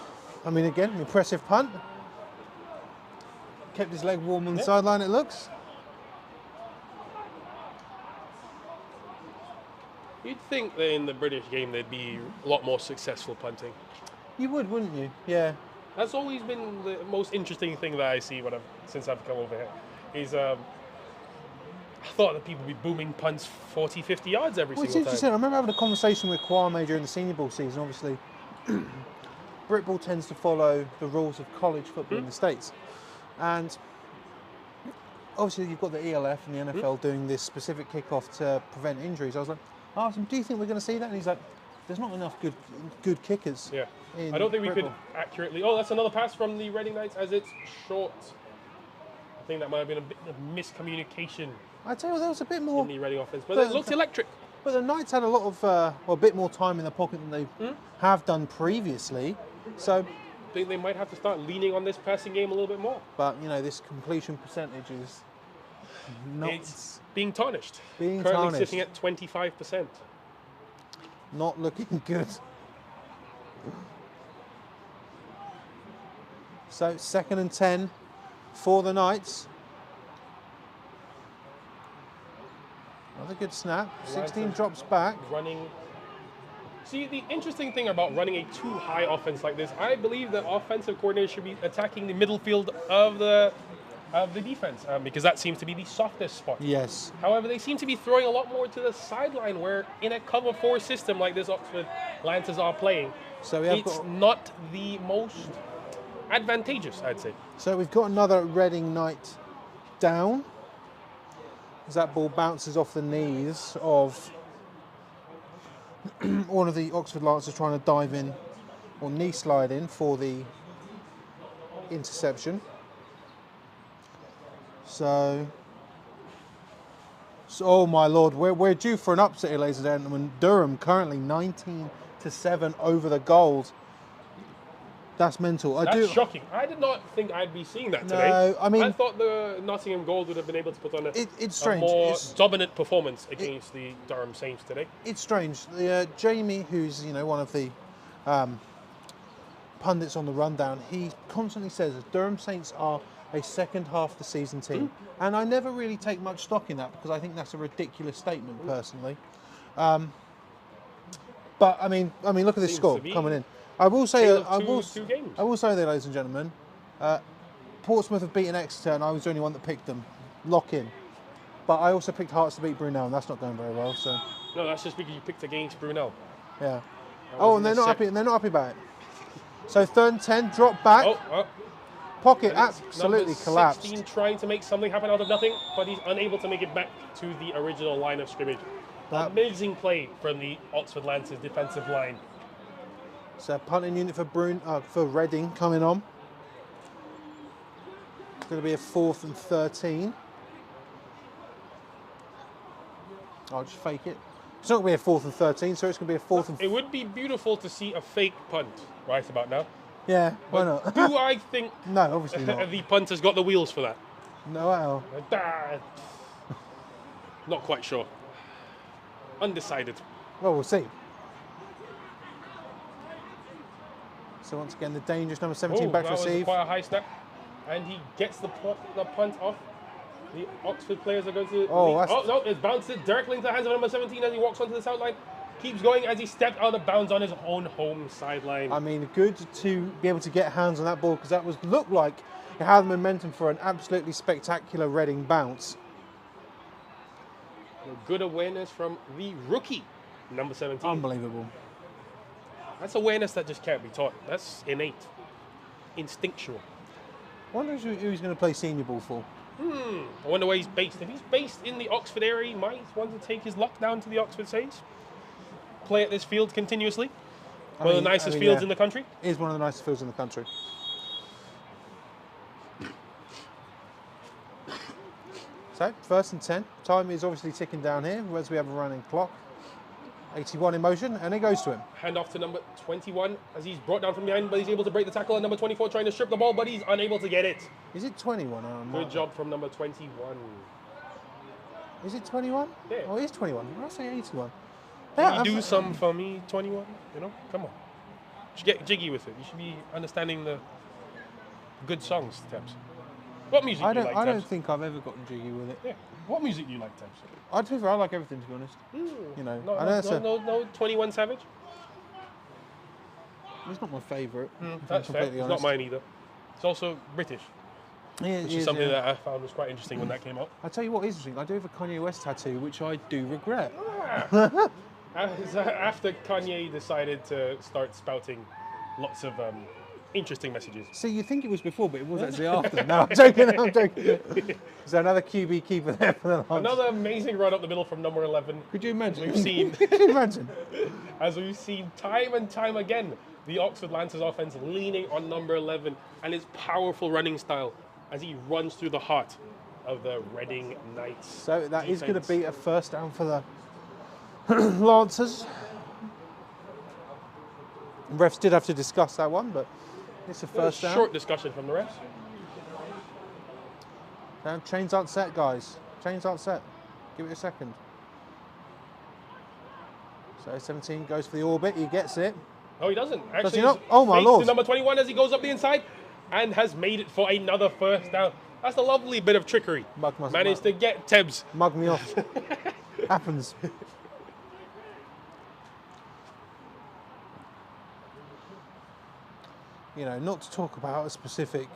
I mean, again, an impressive punt. Kept his leg warm on the sideline, it looks. You'd think that in the British game they'd be a lot more successful punting. You would, wouldn't you? Yeah. That's always been the most interesting thing that I see since I've come over here. Is I thought that people would be booming punts 40, 50 yards every single time. It's interesting. I remember having a conversation with Kwame during the Senior Ball season. Obviously, Brit Ball tends to follow the rules of college football in the States. And obviously you've got the ELF and the NFL doing this specific kickoff to prevent injuries. I was like, I asked him, do you think we're going to see that? And he's like, there's not enough good kickers. Yeah. I don't think we could accurately. Oh, that's another pass from the Reading Knights as it's short. I think that might have been a bit of miscommunication. I tell you, there was a bit more in the Reading offense, but it looked electric. But the Knights had a lot of, a bit more time in the pocket than they have done previously. So I think they might have to start leaning on this passing game a little bit more. But you know, this completion percentage is it's being tarnished. Currently sitting at 25%. Not looking good. So 2nd and 10 for the Knights. Another good snap. 16 drops back. Running. See, the interesting thing about running a too high offense like this, I believe the offensive coordinator should be attacking the middle field of the defense because that seems to be the softest spot. Yes. However, they seem to be throwing a lot more to the sideline where in a cover 4 system like this Oxford Lancers are playing, so it's not the most advantageous, I'd say. So we've got another Reading Knight down. as that ball bounces off the knees of one of the Oxford Lancers trying to dive in or knee slide in for the interception. So oh my lord, we're due for an upset here, ladies and gentlemen. Durham currently 19-7 over the Gold. That's mental. That's shocking. I did not think I'd be seeing that today. No, I mean, I thought the Nottingham Gold would have been able to put on it's a strange. more dominant performance against the Durham Saints today. It's strange. Jamie, who's one of the pundits on the rundown, he constantly says that Durham Saints are a second half of the season team, and I never really take much stock in that because I think that's a ridiculous statement personally. But I mean, look at this score coming in. I will say that I will say that, ladies and gentlemen, Portsmouth have beaten Exeter, and I was the only one that picked them. Lock in. But I also picked Hearts to beat Brunel, and that's not going very well. So. No, that's just because you picked against Brunel. Yeah. Oh, and they're not happy. And they're not happy about it. So 3rd and 10, drop back. Pocket absolutely collapsed. 16 trying to make something happen out of nothing, but he's unable to make it back to the original line of scrimmage. Amazing play from the Oxford Lancers defensive line. So punting unit for Reading coming on. It's going to be a 4th and 13. I'll just fake it. It's not going to be a 4th and 13, so it's going to be a 4th and... It would be beautiful to see a fake punt right about now. Yeah, why not? Do I think no, obviously not. The punter's got the wheels for that? No, at all. Not quite sure. Undecided. Well, we'll see. So once again, the dangerous number 17 back to receive. That was quite a high snap. And he gets the punt off. The Oxford players are going to... no, it's bounced directly into the hands of number 17 as he walks onto the sideline. Keeps going as he stepped out of bounds on his own home sideline. I mean, good to be able to get hands on that ball because that looked like it had the momentum for an absolutely spectacular Reading bounce. Good awareness from the rookie, number 17. Unbelievable. That's awareness that just can't be taught. That's innate, instinctual. I wonder who he's going to play senior ball for. I wonder where he's based. If he's based in the Oxford area, he might want to take his luck down to the Oxford Saints. Play at this field continuously. One of the nicest fields in the country. It is one of the nicest fields in the country. So, 1st and 10. Time is obviously ticking down here as we have a running clock. 81 in motion, and it goes to him. Hand off to number 21 as he's brought down from behind, but he's able to break the tackle. And number 24 trying to strip the ball, but he's unable to get it. Is it 21? Good job from number 21. Is it 21? Yeah. Oh, it is 21. Why did I say 81? Can you do some for me, 21? Come on. You should get jiggy with it. You should be understanding the good songs, Tebs. What music do you like, Tebs? I don't think I've ever gotten jiggy with it. Yeah. What music do you like, Tebs? I like everything, to be honest. No 21 Savage? It's not my favourite. That's fair. It's not mine either. It's also British. Yeah, which is something that I found was quite interesting when that came out. I'll tell you what is interesting. I do have a Kanye West tattoo, which I do regret. After Kanye decided to start spouting lots of interesting messages. See, you think it was before, but it was actually after. No, I'm joking. So another QB keeper there for the Lancers. Another amazing run up the middle from number 11. Could you imagine? Could you imagine? As we've seen time and time again, the Oxford Lancers offense leaning on number 11 and his powerful running style as he runs through the heart of the Reading Knights. So that is going to be a first down for the Lancers. The refs did have to discuss that one, but it's a first down. Short discussion from the refs. Now, chains aren't set, guys. Chains aren't set. Give it a second. So 17 goes for the orbit. He gets it. No, he doesn't. Actually, does he not? Oh, my lord. To number 21 as he goes up the inside and has made it for another first down. That's a lovely bit of trickery. Managed to get Tebs. Mug me off. Happens. Not to talk about a specific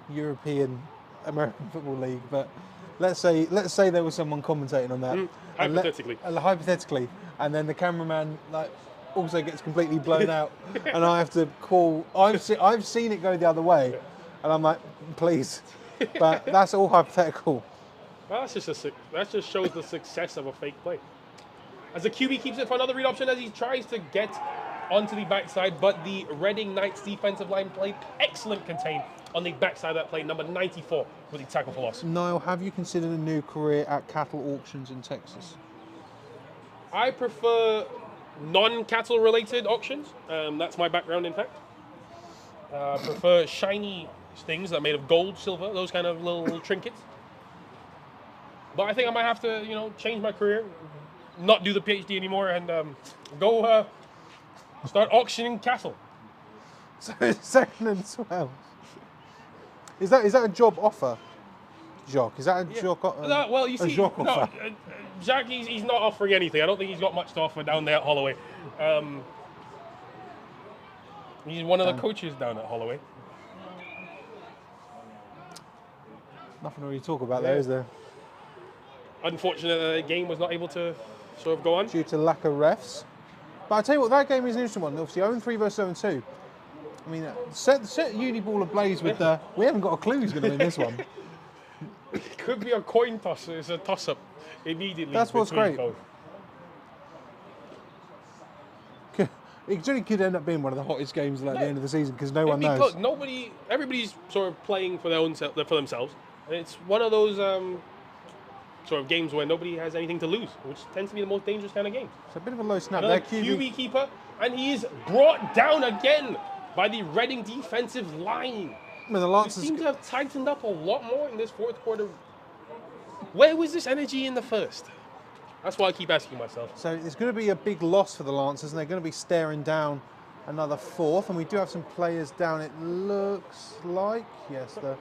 European American Football League, but let's say there was someone commentating on that. Hypothetically. And then the cameraman also gets completely blown out, and I have to call. I've seen it go the other way, and I'm like, please, but that's all hypothetical. Well, that just shows the success of a fake play. As the QB keeps it for another read option as he tries to get onto the backside, but the Reading Knights defensive line played excellent contain on the backside of that play, number 94 with the tackle for loss. Niall, have you considered a new career at cattle auctions in Texas? I prefer non-cattle related auctions. That's my background, in fact. I prefer shiny things that are made of gold, silver, those kind of little trinkets. But I think I might have to, change my career, not do the PhD anymore, and go start auctioning cattle. So it's 2nd and 12. Is that a job offer, Jacques? Is that a job offer? Well, you see, Jack, he's not offering anything. I don't think he's got much to offer down there at Holloway. He's one of the coaches down at Holloway. Nothing to really talk about there, is there? Unfortunate that the game was not able to sort of go on. Due to lack of refs. But I tell you what, that game is an interesting one. Obviously, 0-3 versus 0-2. I mean, set Uni Ball ablaze with the... We haven't got a clue who's going to win this one. It could be a coin toss. It's a toss-up immediately. That's what's great. It really could end up being one of the hottest games at the end of the season because no one knows. Everybody's sort of playing for themselves, and it's one of those sort of games where nobody has anything to lose, which tends to be the most dangerous kind of game. It's a bit of a low snap. Another QB keeper, and he is brought down again by the Reading defensive line. I mean, the Lancers seem to have tightened up a lot more in this fourth quarter. Where was this energy in the first? That's why I keep asking myself. So it's going to be a big loss for the Lancers, and they're going to be staring down another fourth. And we do have some players down, it looks like. Yes, the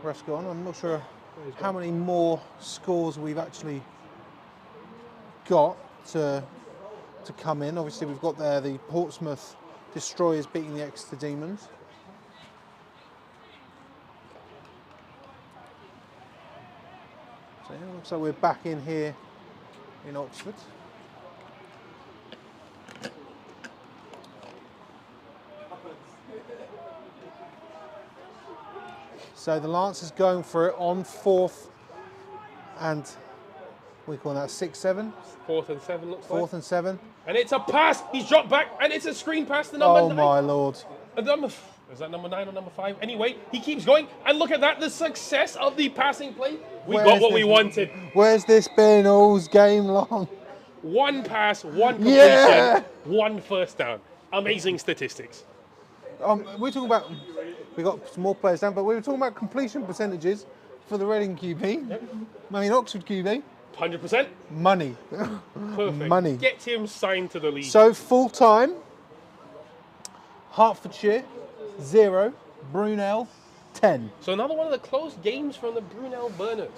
rest gone. I'm not sure how many more scores we've actually got to come in. Obviously, we've got there the Portsmouth Destroyers beating the Exeter Demons. So yeah, looks like we're back in here in Oxford. So the Lancers going for it on 4th and we call that 6-7. 4th and 7 looks like. 4th and 7. And it's a pass. He's dropped back and it's a screen pass to number 9. Oh my lord. Is that number 9 or number 5? Anyway, he keeps going and look at that, the success of the passing play. We got what we wanted. Where's this been all game long? One pass, one completion, one first down. Amazing statistics. We're talking about, we got some more players down, but we were talking about completion percentages for the Reading QB. Yep. I mean, Oxford QB. 100%. Money. Perfect. Money. Get him signed to the league. So full time, Hertfordshire, 0, Brunel, 10. So another one of the close games from the Brunel Burners.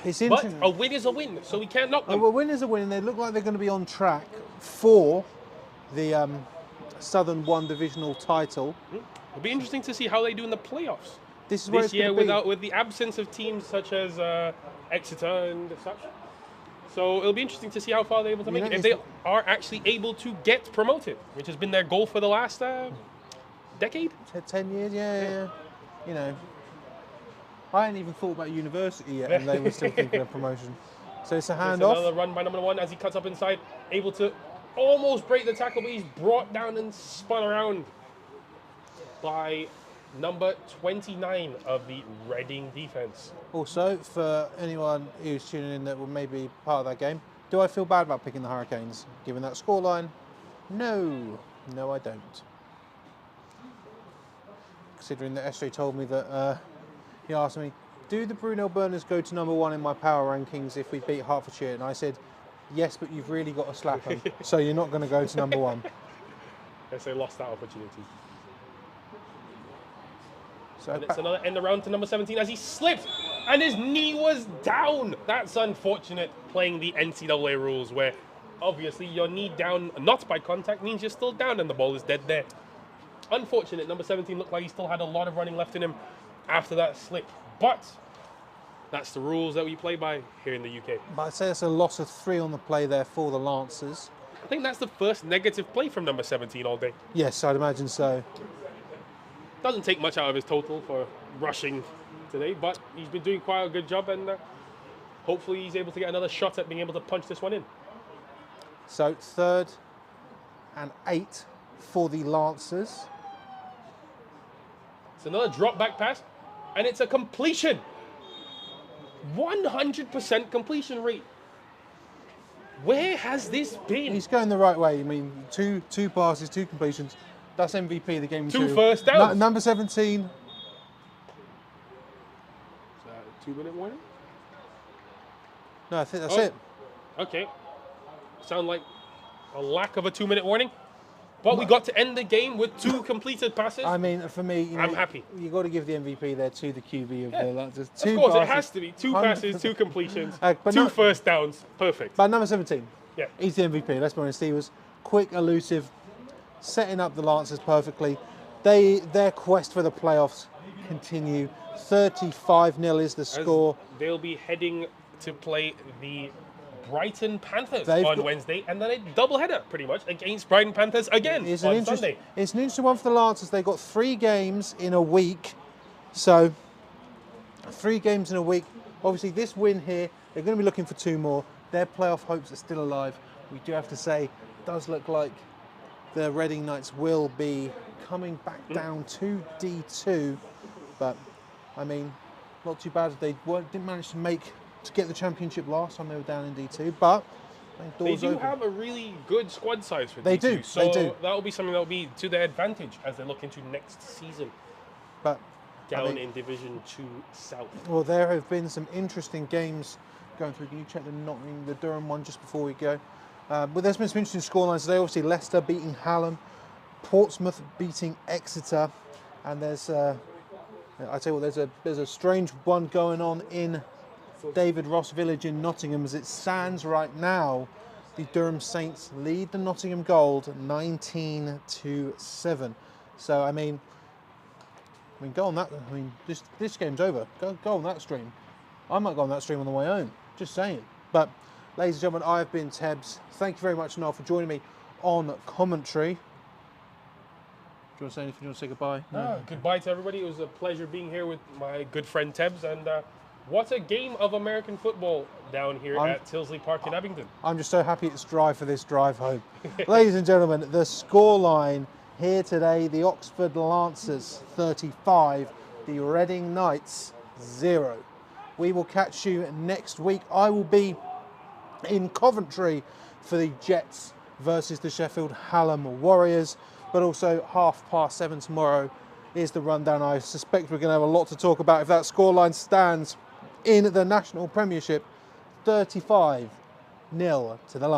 It's interesting. But a win is a win, so we can't knock them. A win is a win, and they look like they're going to be on track for the Southern 1 divisional title. It'll be interesting to see how they do in the playoffs. This is where this year with the absence of teams such as Exeter and such. So it'll be interesting to see how far they're able to make it. If they are actually able to get promoted, which has been their goal for the last decade? 10 years, yeah. You know, I hadn't even thought about university yet, and they were still thinking of promotion. So it's a handoff. Another run by number 1 as he cuts up inside, able to almost break the tackle, but he's brought down and spun around by number 29 of the Reading defense. Also, for anyone who's tuning in that will maybe be part of that game, do I feel bad about picking the Hurricanes, given that scoreline? No, I don't. Considering that SJ told me that he asked me, do the Brunel Burners go to number 1 in my power rankings if we beat Hertfordshire? And I said, yes, but you've really got to slap them, so you're not going to go to number 1. Yes, they lost that opportunity. So and it's another end around to number 17 as he slipped and his knee was down. That's unfortunate, playing the NCAA rules where obviously your knee down not by contact means you're still down and the ball is dead there. Unfortunate, number 17 looked like he still had a lot of running left in him after that slip. But that's the rules that we play by here in the UK. But I'd say it's a loss of 3 on the play there for the Lancers. I think that's the first negative play from number 17 all day. Yes, I'd imagine so. Doesn't take much out of his total for rushing today, but he's been doing quite a good job. And hopefully he's able to get another shot at being able to punch this one in. So 3rd and 8 for the Lancers. It's another drop back pass, and it's a completion. 100% completion rate. Where has this been? He's going the right way. I mean, two passes, 2 completions. That's MVP of the game. 2 first downs. Number 17. Is that a 2-minute warning? No, I think that's it. Okay. Sound like a lack of a 2-minute warning? But we got to end the game with 2 completed passes. I mean, for me, I'm happy. You got to give the MVP there to the QB of the Lancers. Of course, it has to be 2 passes, 2 completions, 2 first downs. Perfect. But number 17, yeah, he's the MVP. Let's be honest. He was quick, elusive, setting up the Lancers perfectly. Their quest for the playoffs continue. 35-0 is the score. They'll be heading to play the Brighton Panthers on Wednesday, and then a doubleheader pretty much against Brighton Panthers again on Sunday. It's an interesting one for the Lancers. They've got 3 games in a week. So 3 games in a week. Obviously, this win here, they're going to be looking for 2 more. Their playoff hopes are still alive. We do have to say, it does look like the Reading Knights will be coming back down to D2. But, I mean, not too bad. They didn't manage to get the championship last time they were down in D2, but they do have a really good squad size for D2. They do. That will be something that will be to their advantage as they look into next season. But down in Division 2 South. Well, there have been some interesting games going through. Can you check the Durham one just before we go? But there's been some interesting scorelines today. Obviously, Leicester beating Hallam, Portsmouth beating Exeter, and there's I tell you what, there's a strange one going on in David Ross Village in Nottingham. As it stands right now, the Durham Saints lead the Nottingham Gold 19-7. So I mean, go on that. I mean, this game's over. Go on that stream. I might go on that stream on the way home. Just saying. But ladies and gentlemen, I have been Tebs. Thank you very much, Noel, for joining me on commentary. Do you want to say anything? Do you want to say goodbye? No. Goodbye to everybody. It was a pleasure being here with my good friend Tebs, and what a game of American football down here at Tilsley Park in Abingdon. I'm just so happy it's dry for this drive home. Ladies and gentlemen, the scoreline here today, the Oxford Lancers 35, the Reading Knights 0. We will catch you next week. I will be in Coventry for the Jets versus the Sheffield Hallam Warriors, but also 7:30 tomorrow is the rundown. I suspect we're going to have a lot to talk about if that scoreline stands in the National Premiership, 35-0 to the Lions.